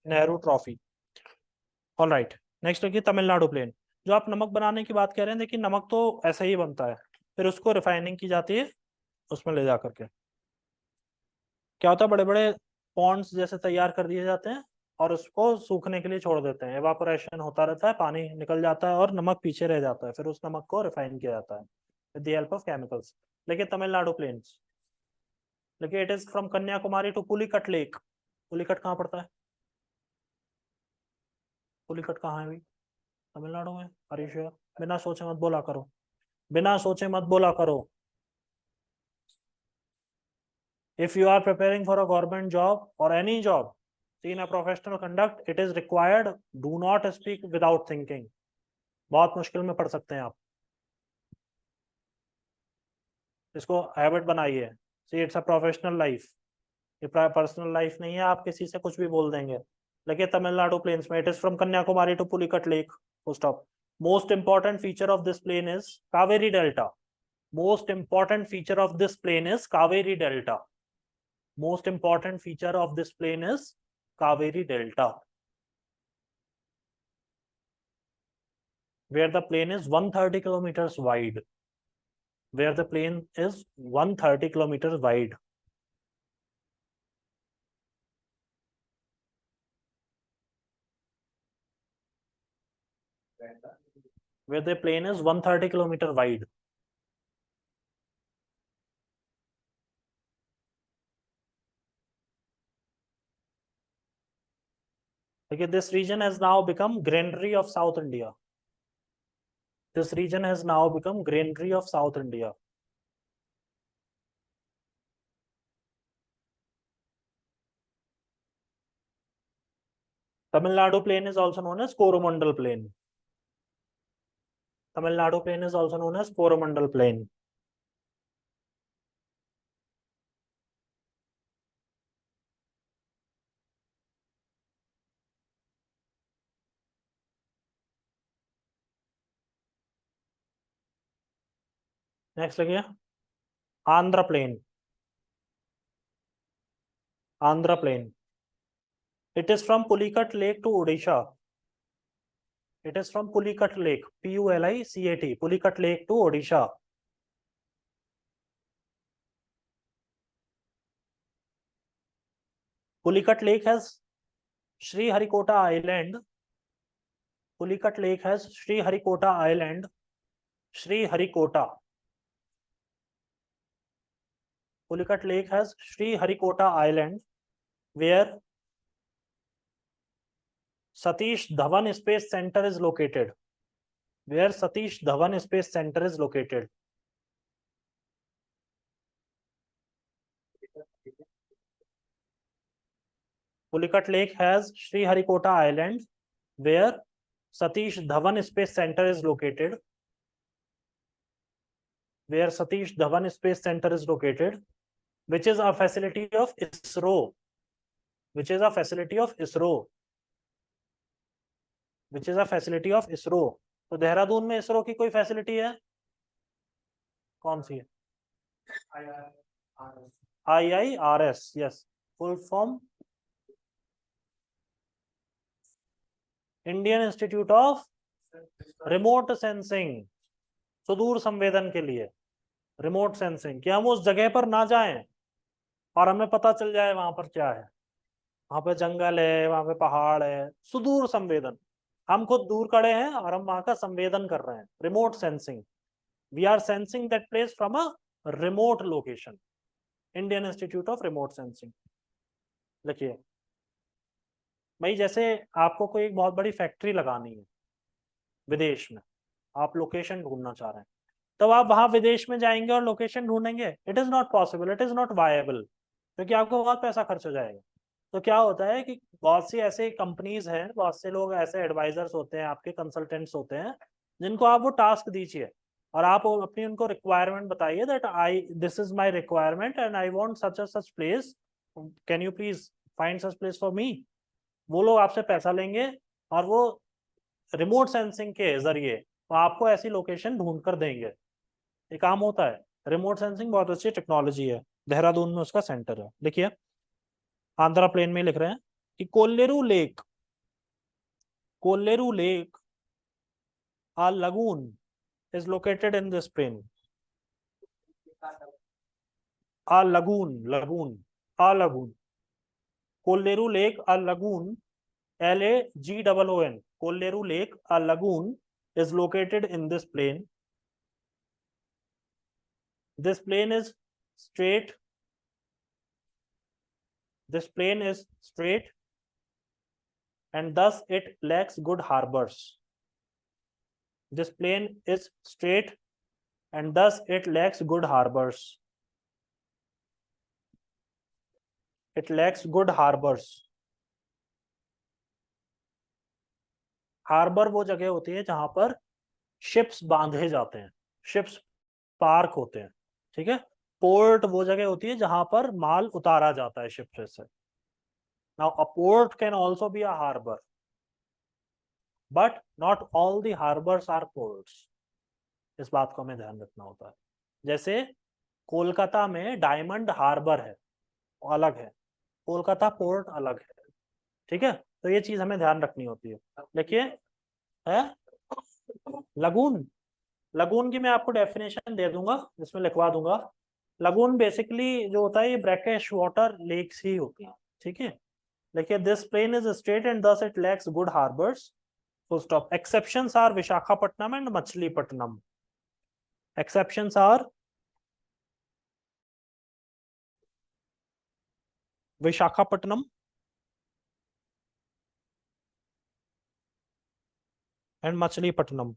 Speaker 1: Nehru trophy. All right, next होगी तमिलनाडु प्लेन। जो आप नमक बनाने की बात कह रहे हैं, देखिए नमक तो ऐसे ही बनता है, फिर उसको रिफाइनिंग की जाती है उसमें ले जा करके। क्या होता है, बड़े बड़े पॉन्ड्स जैसे तैयार कर दिए जाते हैं और उसको सूखने के लिए छोड़ देते हैं, एवापोरेशन होता रहता है, पानी निकल जाता है और नमक पीछे रह जाता है, फिर उस नमक को रिफाइन किया जाता है with the help of chemicals. लेकिन तमिलनाडु प्लेन्स, देखिए it is from Kanyakumari to Pulicat lake. Pulicat कहाँ पड़ता है? पुलिकट कहाँ है भाई? तमिलनाडु में। Are you sure? बिना सोचे मत बोला करो, बिना सोचे मत बोला करो। If you are preparing for a government job or any job, in a professional conduct, it is required, do not speak without thinking. बहुत मुश्किल में पढ़ सकते हैं आप, इसको हैबिट बनाइए। See it's a professional life, ये पर्सनल लाइफ नहीं है, आप किसी से कुछ भी बोल देंगे। लेकिन तमिलनाडु प्लेन्स में, it is from Kanyakumari to Pulicat lake, full stop. Most important feature of this plain is Kaveri delta. Most important feature of this plain is Kaveri delta. Most important feature of this plain is Kaveri Delta, where the plain is 130 kilometers wide. Where the plain is 130 kilometers wide. Where the plain is 130 kilometer wide. Okay, this region has now become granary of South India. This region has now become granary of South India. Tamil Nadu plain is also known as Coromandel plain. Tamil Nadu plain is also known as Coromandel plain. Next लगे Andhra plain. Andhra plain, it is from Pulicat Lake to Odisha. It is from Pulicat Lake, Pulicat, Pulicat Lake to Odisha. Pulicat Lake has Sriharikota Island. Pulicat Lake has Sriharikota Island. Sriharikota. Pulicat Lake has Sriharikota Island, where Satish Dhawan Space Center is located. Where Satish Dhawan Space Center is located. Pulicat Lake has Sriharikota Island, where Satish Dhawan Space Center is located. Where Satish Dhawan Space Center is located, which is a facility of ISRO. Which is a facility of ISRO. Which is a facility of ISRO. तो देहरादून में इसरो की कोई facility है? कौन सी है? IIRS, yes, full form Indian institute of remote sensing, सुदूर संवेदन के लिए। रिमोट सेंसिंग, कि हम उस जगह पर ना जाएं और हमें पता चल जाए वहां पर क्या है। वहां पे जंगल है, वहां पे पहाड़ है, सुदूर संवेदन। हम खुद दूर खड़े हैं और हम वहां का संवेदन कर रहे हैं, remote sensing. We are sensing that place from a remote location. Indian institute of remote sensing. देखिए भाई, जैसे आपको कोई एक बहुत बड़ी फैक्ट्री लगानी है विदेश में, आप लोकेशन ढूंढना चाह रहे हैं, तब आप वहां विदेश में जाएंगे और लोकेशन ढूंढेंगे? It is not possible, it is not viable, क्योंकि आपको बहुत पैसा खर्च हो जाएगा। तो क्या होता है कि बहुत सी ऐसी कंपनीज हैं, बहुत से लोग ऐसे एडवाइजर्स होते हैं, आपके कंसल्टेंट्स होते हैं, जिनको आप वो टास्क दीजिए और आप अपनी उनको रिक्वायरमेंट बताइए that this is my requirement and I want such a such place, can you please find such place for me. वो लोग आपसे पैसा लेंगे और वो रिमोट सेंसिंग के जरिए वो आपको ऐसी लोकेशन ढूंढ कर देंगे। ये काम होता है। रिमोट सेंसिंग बहुत अच्छी टेक्नोलॉजी है, देहरादून में उसका सेंटर है। देखिए आंध्रा प्लेन में लिख रहे हैं कि कोल्लेरू lake a lagoon is located in this plain. A lagoon. Kolleru Lake, a lagoon, Lagoon. Kolleru Lake, a lagoon is located in this plain. This plain is straight. This plain is straight, and thus it lacks good harbors. This plain is straight, and thus it lacks good harbors. It lacks good harbors. Harbour वो जगह होती है जहां पर ships बांधे जाते हैं, ships park होते हैं, ठीक है। पोर्ट वो जगह होती है जहां पर माल उतारा जाता है शिप से। Now a port can also be a harbour, but not all the harbours are ports. इस बात को हमें ध्यान रखना होता है। जैसे कोलकाता में डायमंड हार्बर है, वो अलग है, कोलकाता पोर्ट अलग है, ठीक है। तो ये चीज हमें ध्यान रखनी होती है। देखिए है लगून, लगून की मैं आपको डेफिनेशन दे दूंगा, जिसमें लिखवा दूंगा। लगून बेसिकली जो होता है ये ब्रैकिश वाटर लेक्स ही होती है, ठीक है। देखिए this plain is straight and thus it lacks good harbours, full stop. Exceptions are Visakhapatnam and Machilipatnam. Exceptions are Visakhapatnam and Machilipatnam.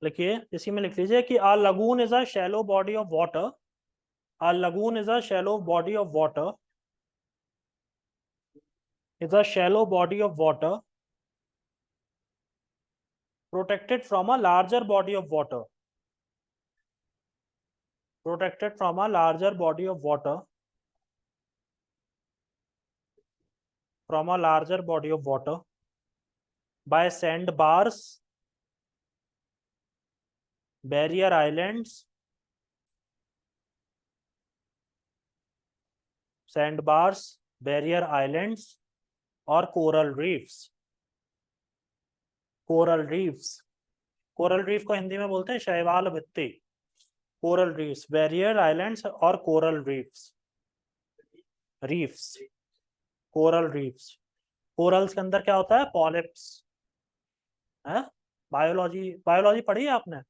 Speaker 1: लिखिए इसी में लिख लीजिए कि a lagoon is a shallow body of water, a lagoon is a shallow body of water, is a shallow body of water protected from a larger body of water, protected from a larger body of water, from a larger body of water by sandbars, barrier islands, sandbars, barrier islands और coral reefs। coral reefs, coral reef को हिंदी में बोलते हैं शैवाल भित्ति। coral reefs, barrier islands और coral reefs, reefs, coral reefs। corals के अंदर क्या होता है? पॉलिप्स है। बायोलॉजी बायोलॉजी पढ़ी है आपने?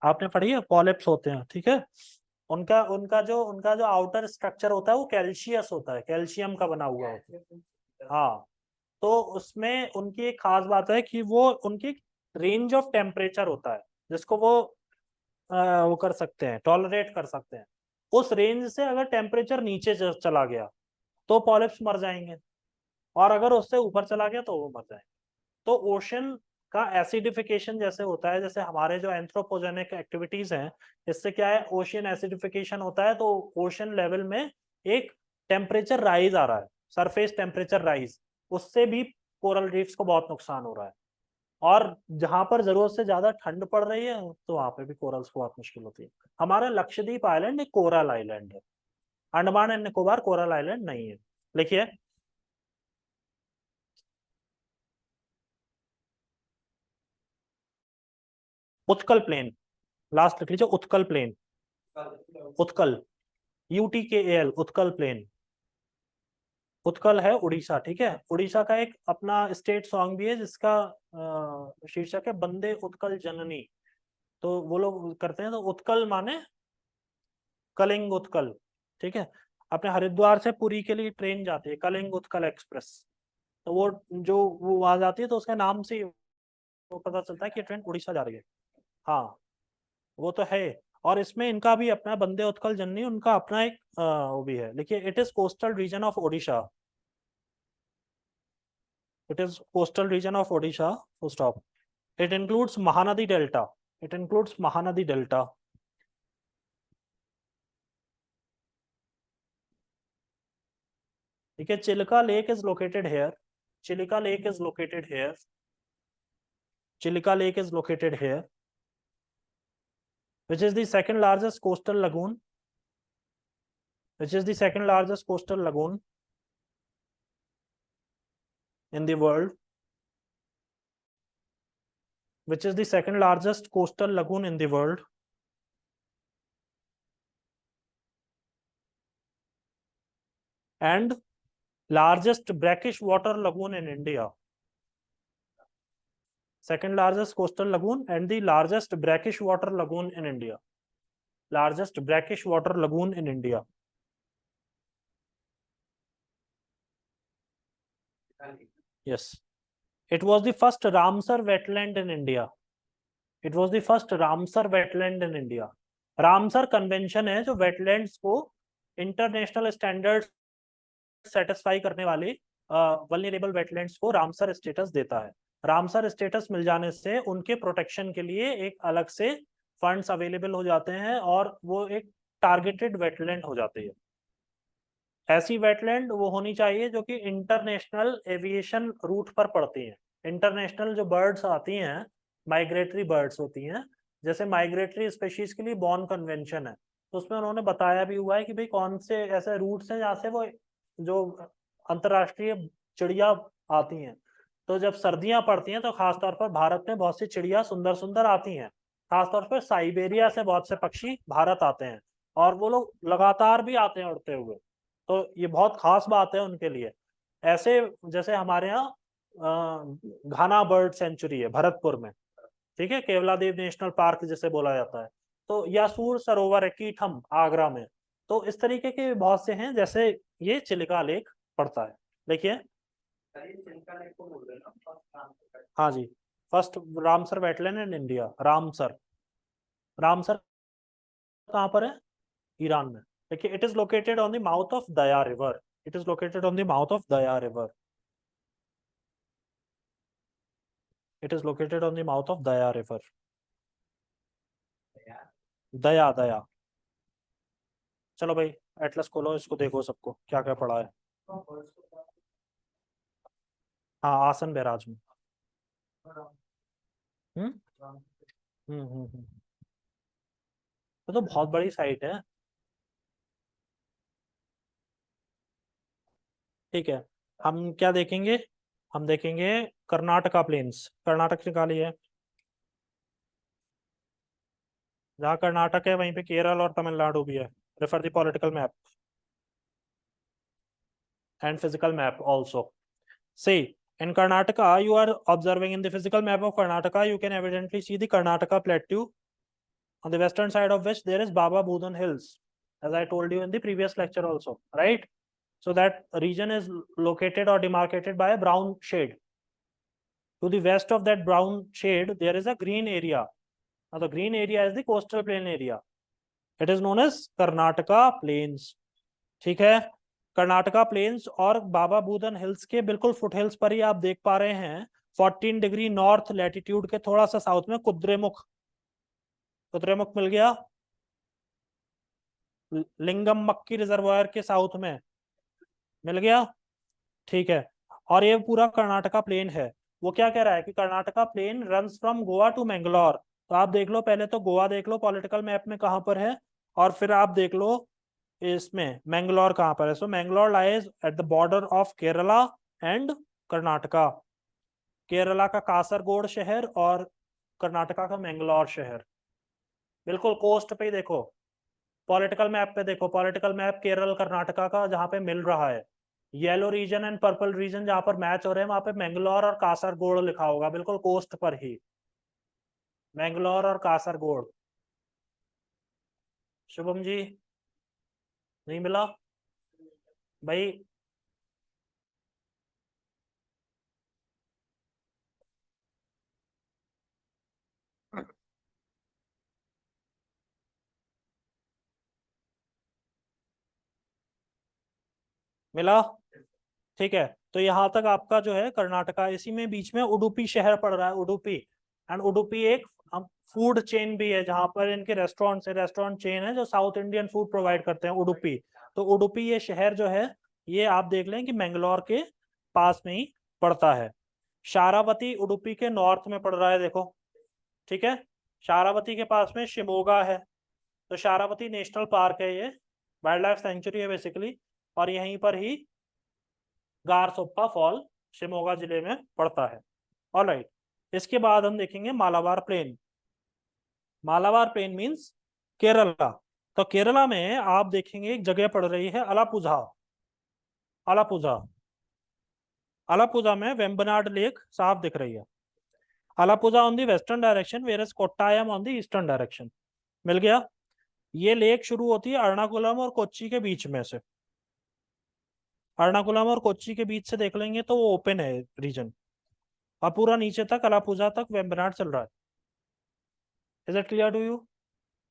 Speaker 1: आपने पढ़ी है, पॉलिप्स होते हैं, ठीक है। उनका उनका जो आउटर स्ट्रक्चर होता है वो कैल्शियस होता है, कैल्शियम का बना हुआ होता है। हाँ, तो उसमें उनकी एक खास बात है कि वो उनकी रेंज ऑफ टेम्परेचर होता है जिसको वो कर सकते हैं, टॉलरेट कर सकते हैं। उस रेंज से अगर टेम्परेचर नीचे चला गया तो पॉलिप्स मर जाएंगे, और अगर उससे ऊपर चला गया तो वो मर जाएंगे। तो ओशन का एसिडिफिकेशन जैसे होता है, जैसे हमारे जो एंथ्रोपोजेनिक एक्टिविटीज हैं, इससे क्या है, ओशन एसिडिफिकेशन होता है। तो ओशन लेवल में एक टेम्परेचर राइज आ रहा है, सरफेस टेम्परेचर राइज, उससे भी कोरल रीफ्स को बहुत नुकसान हो रहा है। और जहां पर जरूरत से ज्यादा ठंड पड़ रही है तो वहां पे भी कोरल्स को बहुत मुश्किल होती है। हमारा लक्षद्वीप आइलैंड एक कोरल आइलैंड है, Andaman and Nicobar coral island नहीं है। लिखिए उत्कल प्लेन, लास्ट लिख लीजिए Utkal plain, Utkal UTKAL, Utkal plain. उत्कल है उड़ीसा, ठीक है। उड़ीसा का एक अपना स्टेट सॉन्ग भी है जिसका शीर्षक है बंदे उत्कल जननी। तो वो लोग करते हैं, तो उत्कल माने कलिंग उत्कल, ठीक है। अपने हरिद्वार से पुरी के लिए ट्रेन जाती है, कलिंग उत्कल एक्सप्रेस। तो वो जो वो वहां जाती है तो उसके नाम से वो पता चलता है कि ट्रेन उड़ीसा जा रही है। हाँ, वो तो है। और इसमें इनका भी अपना बंदे उत्कल जननी, उनका अपना एक वो भी है। देखिए it is coastal region of Odisha, it is coastal region of Odisha, full stop. It includes Mahanadi Delta, it includes Mahanadi Delta, ठीक है, Chilika lake is located here, Chilika lake is located here, Chilika lake is located here, which is the second largest coastal lagoon, which is the second largest coastal lagoon in the world, which is the second largest coastal lagoon in the world, and largest brackish water lagoon in India. Second largest coastal lagoon and the largest brackish water lagoon in India. Largest brackish water lagoon in India. Yes. It was the first Ramsar wetland in India. It was the first Ramsar wetland in India. Ramsar convention है जो wetlands को international standard satisfy करने वाले vulnerable wetlands को Ramsar status देता है। Ramsar status मिल जाने से उनके प्रोटेक्शन के लिए एक अलग से फंड्स अवेलेबल हो जाते हैं और वो एक टारगेटेड वेटलैंड हो जाती है। ऐसी वेटलैंड वो होनी चाहिए जो कि इंटरनेशनल एविएशन रूट पर पड़ती हैं। इंटरनेशनल जो बर्ड्स आती हैं, माइग्रेटरी बर्ड्स होती हैं, जैसे माइग्रेटरी स्पेशीज के लिए बॉर्न कन्वेंशन है, तो उसमें उन्होंने बताया भी हुआ है कि भाई कौन से ऐसे रूट्स हैं जहाँ से वो जो अंतर्राष्ट्रीय चिड़िया आती हैं। तो जब सर्दियां पड़ती हैं तो खासतौर पर भारत में बहुत सी चिड़िया सुंदर सुंदर आती हैं, खासतौर पर साइबेरिया से बहुत से पक्षी भारत आते हैं और वो लोग लगातार भी आते हैं उड़ते हुए, तो ये बहुत खास बात है उनके लिए। ऐसे जैसे हमारे यहाँ घाना बर्ड सेंचुरी है भरतपुर में, ठीक है, केवलादेव नेशनल पार्क जिसे बोला जाता है, तो यासूर सरोवर है कीठम आगरा में, तो इस तरीके के बहुत से हैं, जैसे ये चिलिका लेक पड़ता है। देखिए, हाँ जी, first Ramsar wetland in India. Ramsar, Ramsar कहाँ पर है? ईरान में। देखिए, it is located on the mouth of Daya river, it is located on the mouth of Daya river, it is located on the mouth of Daya river. Daya Daya, चलो भाई एटलस खोलो, इसको देखो सबको क्या क्या पड़ा है। हाँ, आसन बैराज में। हम्म हम्म। तो बहुत बड़ी साइट है। ठीक है, हम क्या देखेंगे? हम देखेंगे कर्नाटका प्लेन्स। कर्नाटक निकाली है, जहाँ कर्नाटक है वहीं पे केरल और तमिलनाडु भी है। Refer the political map and physical map also. See, in Karnataka, you are observing in the physical map of Karnataka, you can evidently see the Karnataka plateau, on the western side of which there is Baba Budan Hills, as I told you in the previous lecture also, right? So that region is located or demarcated by a brown shade. To the west of that brown shade, there is a green area. Now the green area is the coastal plain area. It is known as Karnataka Plains. ठीक है, Karnataka planes और बाबा Budan hills के बिल्कुल foot hills पर ही आप देख पा रहे हैं 14 डिग्री नॉर्थ लैटिट्यूड के थोड़ा सा साउथ में कुद्रेमुख। कुद्रेमुख मिल गया, लिंगम मक्की रिजर्वायर के साउथ में मिल गया, ठीक है। और ये पूरा कर्नाटका प्लेन है। वो क्या कह रहा है कि Karnataka plain runs from Goa to Mangalore. तो आप देख लो, पहले तो गोवा देख लो पॉलिटिकल मैप में कहां पर है, और फिर आप देख लो इसमें मैंगलोर कहां पर है। So Mangalore lies at the border of Kerala and Karnataka. Kerala का कासरगोड शहर और कर्नाटका का मैंगलोर शहर, बिल्कुल कोस्ट पे ही देखो, पॉलिटिकल मैप पे देखो, पॉलिटिकल मैप केरल कर्नाटका का जहां पे मिल रहा है, yellow region and purple region जहां पर मैच हो रहे हैं, वहां पे मैंगलोर और कासरगोड लिखा होगा, बिल्कुल कोस्ट पर ही मैंगलोर और कासरगोड। शुभम जी, नहीं मिला भाई? मिला, ठीक है। तो यहाँ तक आपका जो है कर्नाटका, इसी में बीच में उडुपी शहर पड़ रहा है, उडुपी। एंड उडुपी एक फूड चेन भी है, जहाँ पर इनके रेस्टोरेंट चेन है जो साउथ इंडियन फूड प्रोवाइड करते हैं, उडुपी। तो उडुपी ये शहर जो है ये आप देख लें कि मैंगलोर के पास में ही पड़ता है। शारावती उडुपी के नॉर्थ में पड़ रहा है, देखो, ठीक है। शारावती के पास में शिमोगा है, तो शारावती नेशनल पार्क है, ये वाइल्ड लाइफ सेंचुरी है बेसिकली। और यहीं पर ही गारसोप्पा फॉल शिमोगा जिले में पड़ता है। ऑलराइट, इसके बाद हम देखेंगे Malabar plain. Malabar plain means Kerala. तो केरला में आप देखेंगे एक जगह पड़ रही है अलापुझा। अलापुझा, अलापुझा में वेम्बनाड लेक साफ दिख रही है। Alappuzha on the western direction, whereas Kottayam on the eastern direction. मिल गया। ये लेक शुरू होती है एर्नाकुलम और कोच्चि के बीच में से। एर्नाकुलम और कोच्चि के बीच से देख लेंगे तो वो ओपन है रीजन, और पूरा नीचे तक अलापुझा तक वेम्बनाड चल रहा है। Is it clear to you?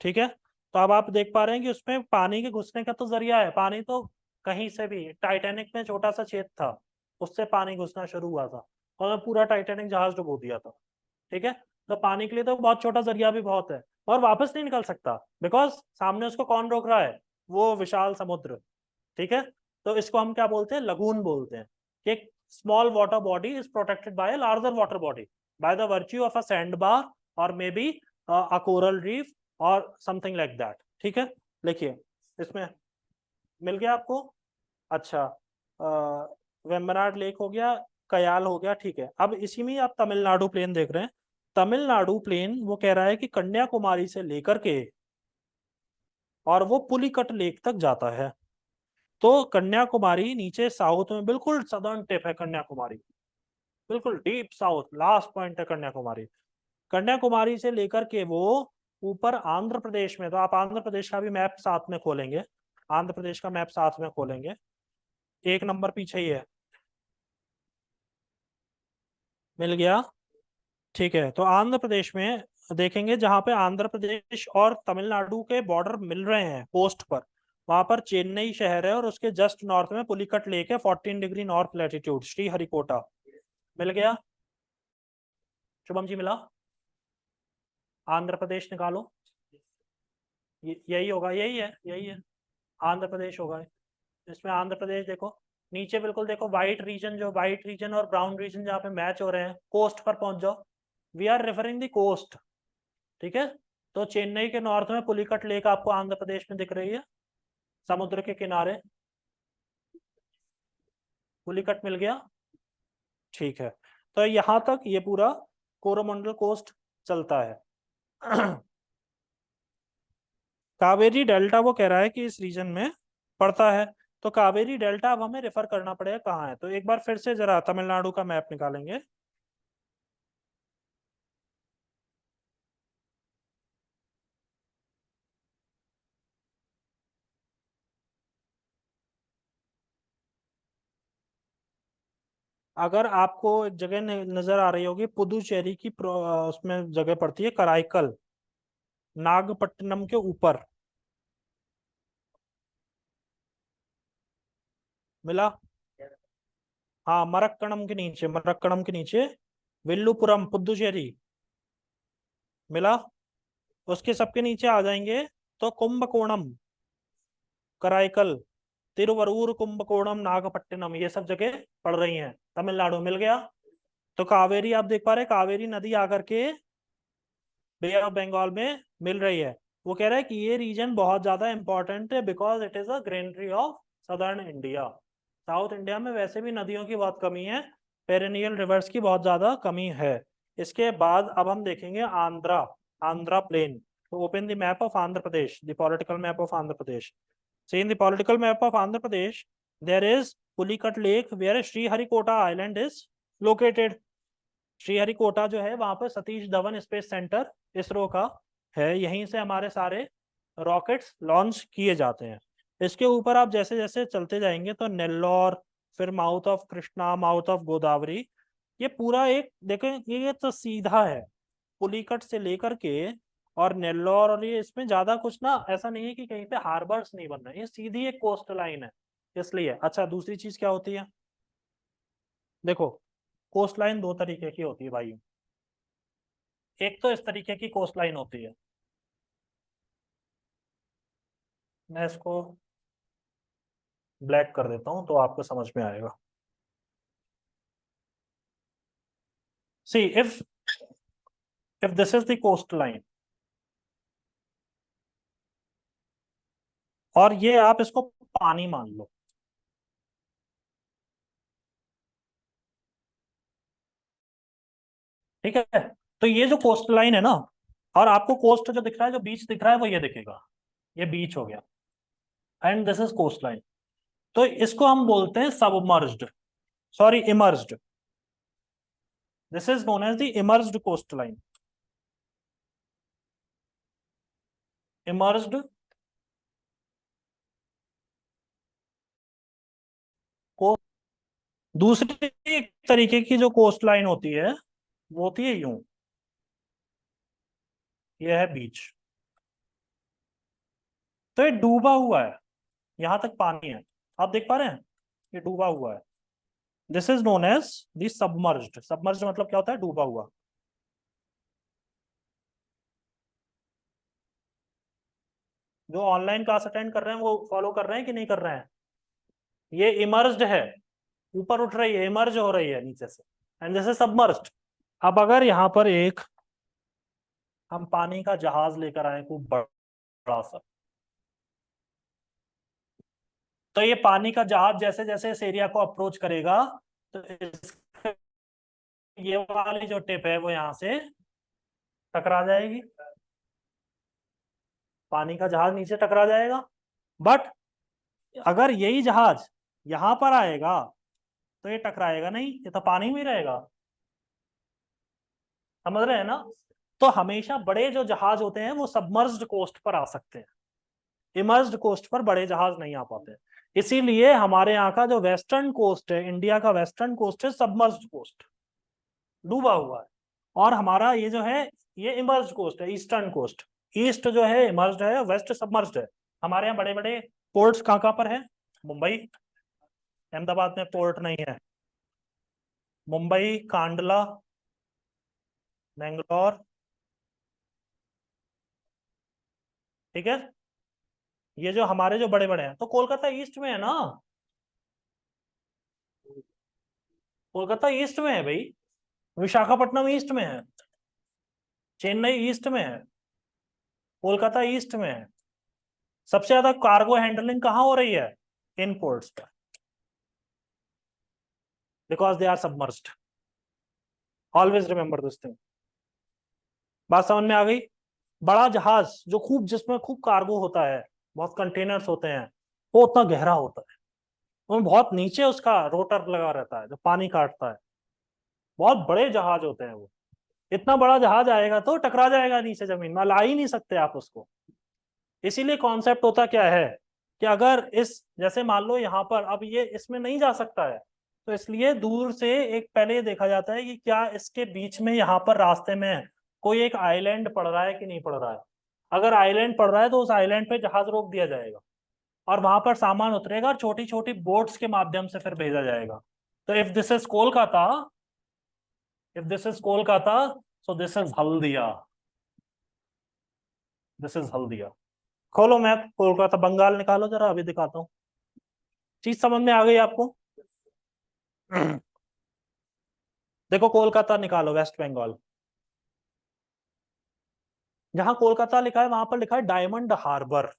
Speaker 1: ठीक है। तो अब आप देख पा रहे हैं कि उसमें पानी के घुसने का तो जरिया है, पानी तो कहीं से भी, टाइटैनिक में छोटा सा छेद था, उससे पानी घुसना शुरू हुआ था और पूरा टाइटैनिक जहाज डुबो दिया था। ठीक है। तो पानी के लिए तो बहुत छोटा जरिया भी बहुत है, और वापस नहीं निकल सकता, बिकॉज सामने उसको कौन रोक रहा है? वो विशाल समुद्र। ठीक है। तो इसको हम क्या बोलते हैं? लगून बोलते हैं। कि एक small water body is protected by a larger water body by the virtue of a sand bar, और may be a coral reef, और समथिंग लाइक दैट। ठीक है। लिखिए इसमें। मिल गया आपको? अच्छा, वेम्बनाड लेक हो गया, कयाल हो गया, ठीक है। अब इसी में आप तमिलनाडु प्लेन देख रहे हैं। तमिलनाडु प्लेन वो कह रहा है कि कन्याकुमारी से लेकर के और वो पुलिकट लेक तक जाता है। तो कन्याकुमारी नीचे साउथ में, बिल्कुल सदर्न टिप है कन्याकुमारी, बिल्कुल डीप साउथ, लास्ट पॉइंट है कन्याकुमारी। कन्याकुमारी से लेकर के वो ऊपर आंध्र प्रदेश में, तो आप आंध्र प्रदेश का भी मैप साथ में खोलेंगे, आंध्र प्रदेश का मैप साथ में खोलेंगे, एक नंबर पीछे ही है। मिल गया? ठीक है। तो आंध्र प्रदेश में देखेंगे, जहां पे आंध्र प्रदेश और तमिलनाडु के बॉर्डर मिल रहे हैं कोस्ट पर, वहां पर चेन्नई शहर है, और उसके जस्ट नॉर्थ में पुलिकट लेक है, 14 degree north latitude, Sriharikota. मिल गया? शुभम जी मिला? आंध्र प्रदेश निकालो। यही होगा, यही है, यही है, आंध्र प्रदेश होगा। इसमें आंध्र प्रदेश देखो, नीचे बिल्कुल देखो, व्हाइट रीजन, जो व्हाइट रीजन और ब्राउन रीजन जहाँ पे मैच हो रहे हैं, कोस्ट पर पहुंच जाओ। We are referring the coast. ठीक है। तो चेन्नई के नॉर्थ में पुलिकट लेक आपको आंध्र प्रदेश में दिख रही है, समुद्र के किनारे। पुलिकट मिल गया? ठीक है। तो यहां तक ये पूरा कोरोमंडल कोस्ट चलता है। कावेरी डेल्टा वो कह रहा है कि इस रीजन में पड़ता है। तो कावेरी डेल्टा अब हमें रेफर करना पड़ेगा कहाँ है, तो एक बार फिर से जरा तमिलनाडु का मैप निकालेंगे। अगर आपको एक जगह नजर आ रही होगी, पुदुचेरी की उसमें जगह पड़ती है कराईकल, नागपट्टनम के ऊपर। मिला? हाँ, मरक्कणम के नीचे, मरक्कणम के नीचे विल्लुपुरम, पुदुचेरी। मिला? उसके सबके नीचे आ जाएंगे तो कुंभकोणम, कराईकल, तिरुवरूर, कुंभकोणम, नागपट्टिनम, ये सब जगह पड़ रही हैं तमिलनाडु। मिल गया? तो कावेरी आप देख पा रहे हैं, कावेरी नदी आकर के बे ऑफ बंगाल में मिल रही है। वो कह रहा है कि ये रीजन बहुत ज्यादा इंपॉर्टेंट है, because it is a granary of southern India. South India में वैसे भी नदियों की बहुत कमी है, पेरेनियल रिवर्स की बहुत ज्यादा कमी है। इसके बाद अब हम देखेंगे आंध्रा, आंध्रा प्लेन। तो open the map of Andhra Pradesh, the political map of Andhra Pradesh. See, in the political map of Andhra Pradesh, there is Pulicat Lake where Sriharikota Island is located. Sriharikota जो है वहां पर सतीश धवन स्पेस सेंटर, इसरो का है, यहीं से हमारे सारे रॉकेट्स लॉन्च किए जाते हैं। इसके ऊपर आप जैसे जैसे चलते जाएंगे तो नेल्लौर, फिर mouth of Krishna, mouth of Godavari, ये पूरा एक देखें, ये तो सीधा है पुलिकट से लेकर के और नेल्लौर, और ये इसमें ज्यादा कुछ ना ऐसा नहीं है कि कहीं पे हार्बर्स नहीं बन रहे, ये सीधी एक कोस्ट लाइन है, इसलिए। अच्छा, दूसरी चीज क्या होती है? देखो, कोस्ट लाइन दो तरीके की होती है भाई। एक तो इस तरीके की कोस्ट लाइन होती है, मैं इसको ब्लैक कर देता हूं तो आपको समझ में आएगा। सी if this is the coastline और ये आप इसको पानी मान लो, ठीक है, तो ये जो कोस्ट लाइन है ना, और आपको कोस्ट जो दिख रहा है, जो बीच दिख रहा है वो ये दिखेगा, ये बीच हो गया, and this is coast line. तो इसको हम बोलते हैं submerged, sorry emerged, this is known as the emerged coast line, emerged को। दूसरी एक तरीके की जो कोस्ट लाइन होती है वो होती है यूं, ये है बीच, तो ये डूबा हुआ है, यहां तक पानी है, आप देख पा रहे हैं, ये डूबा हुआ है, this is known as the submerged. Submerged मतलब क्या होता है, डूबा हुआ। जो ऑनलाइन क्लास अटेंड कर रहे हैं वो फॉलो कर रहे हैं कि नहीं कर रहे हैं, ये इमर्ज्ड है, ऊपर उठ रही है, इमर्ज हो रही है नीचे से, एंड दिस इज सबमर्ज्ड। अब अगर यहाँ पर एक हम पानी का जहाज लेकर आए, खूब बड़ा सा, तो ये पानी का जहाज जैसे जैसे इस एरिया को अप्रोच करेगा, तो ये वाली जो टिप है वो यहां से टकरा जाएगी, पानी का जहाज नीचे टकरा जाएगा। बट अगर यही जहाज यहां पर आएगा तो ये टकराएगा नहीं, ये तो पानी में ही रहेगा, समझ रहे हैं ना। तो हमेशा बड़े जो जहाज होते हैं वो सबमर्ज्ड कोस्ट पर आ सकते हैं, इमर्ज्ड कोस्ट पर बड़े जहाज नहीं आ पाते। इसीलिए हमारे यहाँ का जो वेस्टर्न कोस्ट है, इंडिया का वेस्टर्न कोस्ट है सबमर्ज्ड कोस्ट, डूबा हुआ है, और हमारा ये जो है ये इमर्ज्ड कोस्ट है, ईस्टर्न कोस्ट। ईस्ट जो है इमर्ज्ड है, वेस्ट सबमर्ज्ड है। हमारे यहाँ बड़े बड़े पोर्ट्स कहाँ पर है, मुंबई, अहमदाबाद में पोर्ट नहीं है, मुंबई, कांडला, बेंगलोर, ठीक है, ये जो हमारे जो बड़े बड़े हैं, तो कोलकाता ईस्ट में है ना, कोलकाता ईस्ट में है भाई, विशाखापट्टनम ईस्ट में है, चेन्नई ईस्ट में है, कोलकाता ईस्ट में है। सबसे ज्यादा कार्गो हैंडलिंग कहाँ हो रही है, इन पोर्ट्स पर, because they are submerged. Always remember this thing. बात समझ में आ गई। बड़ा जहाज जो खूब, जिसमें खूब कार्गो होता है, बहुत कंटेनर्स होते हैं, वो उतना गहरा होता है, वो बहुत नीचे उसका रोटर लगा रहता है जो पानी काटता है, बहुत बड़े जहाज होते हैं वो। इतना बड़ा जहाज आएगा तो टकरा जाएगा नीचे, जमीन में ला ही नहीं सकते आप उसको। इसीलिए कॉन्सेप्ट होता क्या है कि अगर इस, जैसे मान लो यहाँ पर अब ये इसमें नहीं जा सकता है, तो इसलिए दूर से एक पहले ये देखा जाता है कि क्या इसके बीच में यहाँ पर रास्ते में कोई एक आइलैंड पड़ रहा है कि नहीं पड़ रहा है। अगर आइलैंड पड़ रहा है तो उस आइलैंड पे जहाज रोक दिया जाएगा, और वहां पर सामान उतरेगा और छोटी छोटी बोट्स के माध्यम से फिर भेजा जाएगा। तो if this is Kolkata, if this is Kolkata, so this is Haldia, this is Haldia. खोलो मैप, कोलकाता बंगाल निकालो जरा, अभी दिखाता हूँ। चीज समझ में आ गई आपको। देखो कोलकाता निकालो, वेस्ट बंगाल, जहां कोलकाता लिखा है वहां पर लिखा है डायमंड हार्बर,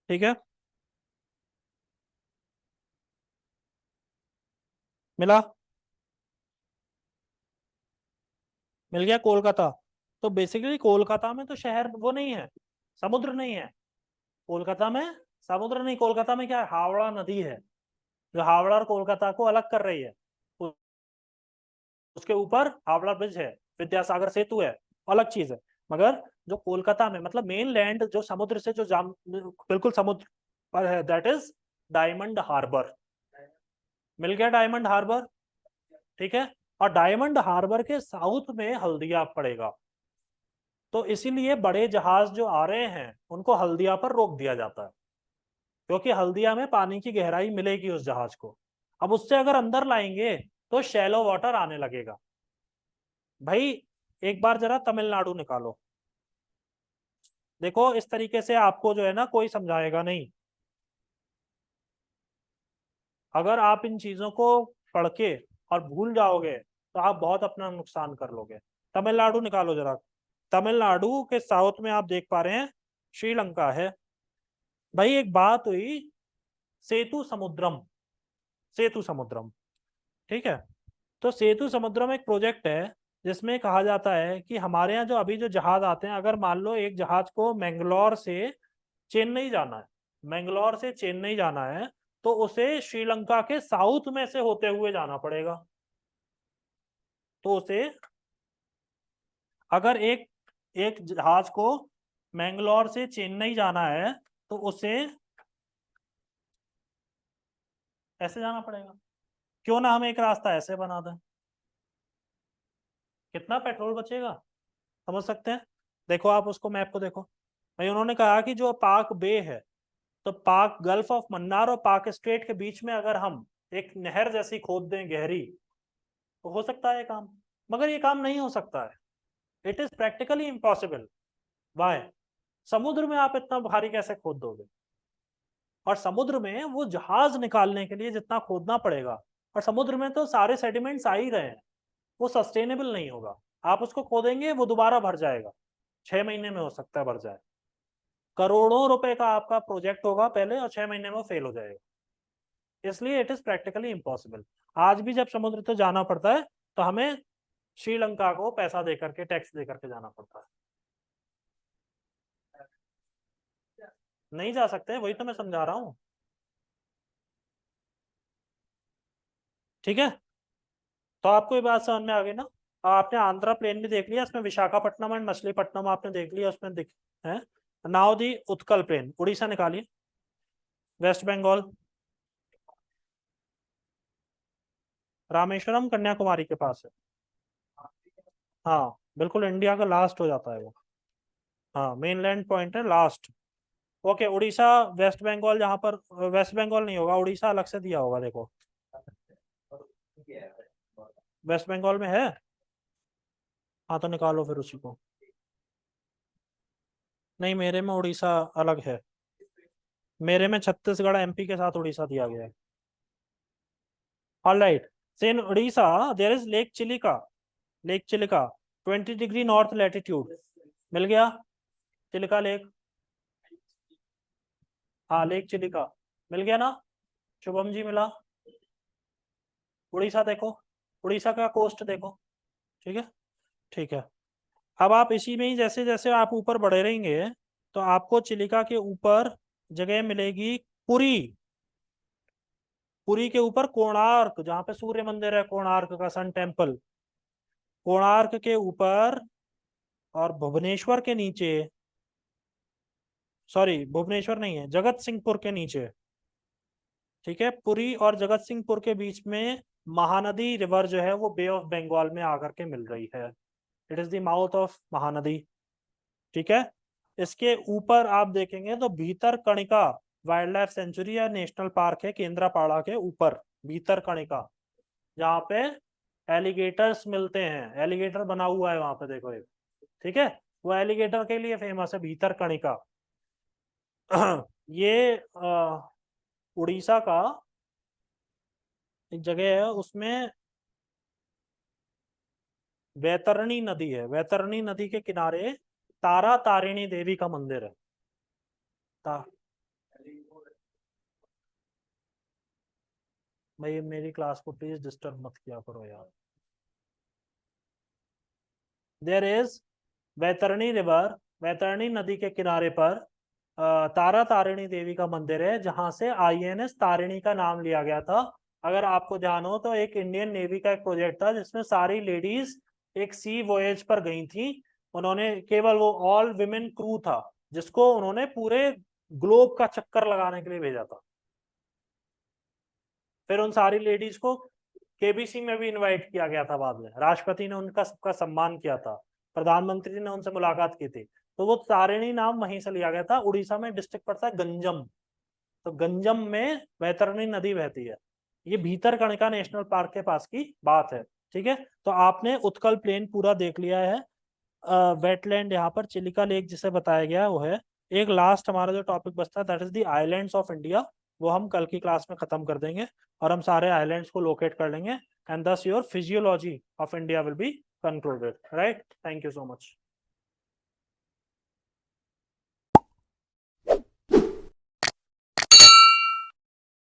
Speaker 1: ठीक है, मिला, मिल गया कोलकाता। तो बेसिकली कोलकाता में तो शहर वो नहीं है, समुद्र नहीं है कोलकाता में, समुद्र नहीं, कोलकाता में क्या है, हावड़ा नदी है, जो हावड़ा और कोलकाता को अलग कर रही है। उसके ऊपर हावड़ा ब्रिज है, विद्यासागर सेतु है, अलग चीज है। मगर जो कोलकाता में मतलब मेन लैंड जो समुद्र से जो जाम बिल्कुल समुद्र पर है, दैट इज डायमंड हार्बर। मिल गया डायमंड हार्बर, ठीक है। और डायमंड हार्बर के साउथ में हल्दिया पड़ेगा, तो इसीलिए बड़े जहाज जो आ रहे हैं उनको हल्दिया पर रोक दिया जाता है, क्योंकि हल्दिया में पानी की गहराई मिलेगी उस जहाज को। अब उससे अगर अंदर लाएंगे तो शैलो वाटर आने लगेगा भाई। एक बार जरा तमिलनाडु निकालो। देखो इस तरीके से आपको जो है ना कोई समझाएगा नहीं। अगर आप इन चीजों को पढ़ के और भूल जाओगे तो आप बहुत अपना नुकसान कर लोगे। तमिलनाडु निकालो जरा। तमिलनाडु के साउथ में आप देख पा रहे हैं श्रीलंका है। भाई एक बात हुई, सेतु समुद्रम, सेतु समुद्रम, ठीक है। तो सेतु समुद्रम एक प्रोजेक्ट है जिसमें कहा जाता है कि हमारे यहाँ जो अभी जो जहाज आते हैं, अगर मान लो एक जहाज को मैंगलोर से चेन्नई जाना है, मैंगलोर से चेन्नई जाना है, तो उसे श्रीलंका के साउथ में से होते हुए जाना पड़ेगा। तो उसे अगर एक एक जहाज को मैंगलोर से चेन्नई जाना है तो उसे ऐसे जाना पड़ेगा। क्यों ना हम एक रास्ता ऐसे बना दें, कितना पेट्रोल बचेगा समझ सकते हैं। देखो आप उसको मैप को देखो भाई, उन्होंने कहा कि जो पाक बे है, तो पाक गल्फ ऑफ मन्नार और पाक स्ट्रेट के बीच में अगर हम एक नहर जैसी खोद दें गहरी, तो हो सकता है ये काम। मगर ये काम नहीं हो सकता है, it is practically impossible. Why? समुद्र में आप इतना भारी कैसे खोद दोगे? और समुद्र में वो जहाज निकालने के लिए जितना खोदना पड़ेगा, और समुद्र में तो सारे सेडिमेंट्स आ ही रहे हैं, वो सस्टेनेबल नहीं होगा। आप उसको खोदेंगे वो दोबारा भर जाएगा, 6 महीने में हो सकता है भर जाए। करोड़ों रुपए का आपका प्रोजेक्ट होगा पहले और 6 महीने में वो फेल हो जाएगा। इसलिए इट इज प्रैक्टिकली इम्पॉसिबल। आज भी जब समुद्र तो जाना पड़ता है तो हमें श्रीलंका को पैसा दे करके, टैक्स दे करके जाना पड़ता है। नहीं जा सकते, वही तो मैं समझा रहा हूँ। ठीक है, तो आपको ये बात समझ में आ गई ना। आपने आंध्रा प्लेन भी देख लिया, इसमें विशाखापट्टनम एंड मछलीपट्टनम आपने देख लिया, उसमें दिख है। Now the Utkal plain, Orissa निकालिए, वेस्ट बंगाल, रामेश्वरम कन्याकुमारी के पास है। हाँ बिल्कुल, इंडिया का लास्ट हो जाता है वो। हाँ मेनलैंड पॉइंट है last. Okay, Orissa West Bengal, जहाँ पर वेस्ट बंगाल नहीं होगा, उड़ीसा अलग से दिया होगा देखो। वेस्ट बंगाल में है। हाँ तो निकालो फिर उसी को। नहीं, मेरे में उड़ीसा अलग है। मेरे में छत्तीसगढ़ एमपी के साथ उड़ीसा दिया गया है। All right, say in Orissa there is lake Chilika, lake Chilika 20 degree north latitude. मिल गया चिलिका लेक। हाँ लेक चिलिका मिल गया ना, शुभम जी मिला। उड़ीसा देखो, उड़ीसा का कोस्ट देखो। ठीक है, ठीक है। अब आप इसी में ही जैसे जैसे आप ऊपर बढ़े रहेंगे तो आपको चिलिका के ऊपर जगह मिलेगी पुरी। पुरी के ऊपर कोणार्क, जहाँ पे सूर्य मंदिर है, कोणार्क का सन टेम्पल, कोणार्क के ऊपर। और भुवनेश्वर के नीचे, सॉरी भुवनेश्वर नहीं है, जगत सिंहपुर के नीचे। ठीक है, पुरी और जगत सिंहपुर के बीच में महानदी रिवर जो है वो बे ऑफ बंगाल में आकर के मिल रही है। It is the mouth of Mahanadi. ठीक है, इसके ऊपर आप देखेंगे तो भीतरकणिका वाइल्ड लाइफ सेंचुरी या नेशनल पार्क है, केंद्रापाड़ा के ऊपर भीतरकणिका, जहाँ पे एलिगेटर्स मिलते हैं। एलिगेटर बना हुआ है वहां पे देखो एक। ठीक है, वो एलिगेटर के लिए फेमस है भीतरकणिका। ये उड़ीसा का एक जगह है, उसमें वैतरणी नदी है। वैतरणी नदी के किनारे तारा तारिणी देवी का मंदिर है। ता भाई मेरी क्लास को प्लीज डिस्टर्ब मत किया करो यार। देयर इज वैतरणी रिवर, वैतरणी नदी के किनारे पर तारा तारिणी देवी का मंदिर है, जहां से आईएनएस तारिणी का नाम लिया गया था। अगर आपको ध्यान हो तो एक इंडियन नेवी का एक प्रोजेक्ट था जिसमें सारी लेडीज एक सी वॉयज पर गई थी। उन्होंने केवल वो ऑल विमेन क्रू था जिसको उन्होंने पूरे ग्लोब का चक्कर लगाने के लिए भेजा था। फिर उन सारी लेडीज को केबीसी में भी इनवाइट किया गया था, बाद में राष्ट्रपति ने उनका सबका सम्मान किया था, प्रधानमंत्री ने उनसे मुलाकात की थी। तो वो तारिणी नाम वहीं से लिया गया था। उड़ीसा में डिस्ट्रिक्ट पड़ता है गंजम, तो गंजम में वैतरणी नदी बहती है। ये भीतरकणिका नेशनल पार्क के पास की बात है। ठीक है, तो आपने उत्कल प्लेन पूरा देख लिया है। वेटलैंड यहाँ पर चिलिका लेक जिसे बताया गया वो है। एक लास्ट हमारा जो टॉपिक बचता है that is the islands of India, वो हम कल की क्लास में खत्म कर देंगे और हम सारे आइलैंड्स को लोकेट कर लेंगे एंड दस your physiology of India will be concluded, right. Thank you so much.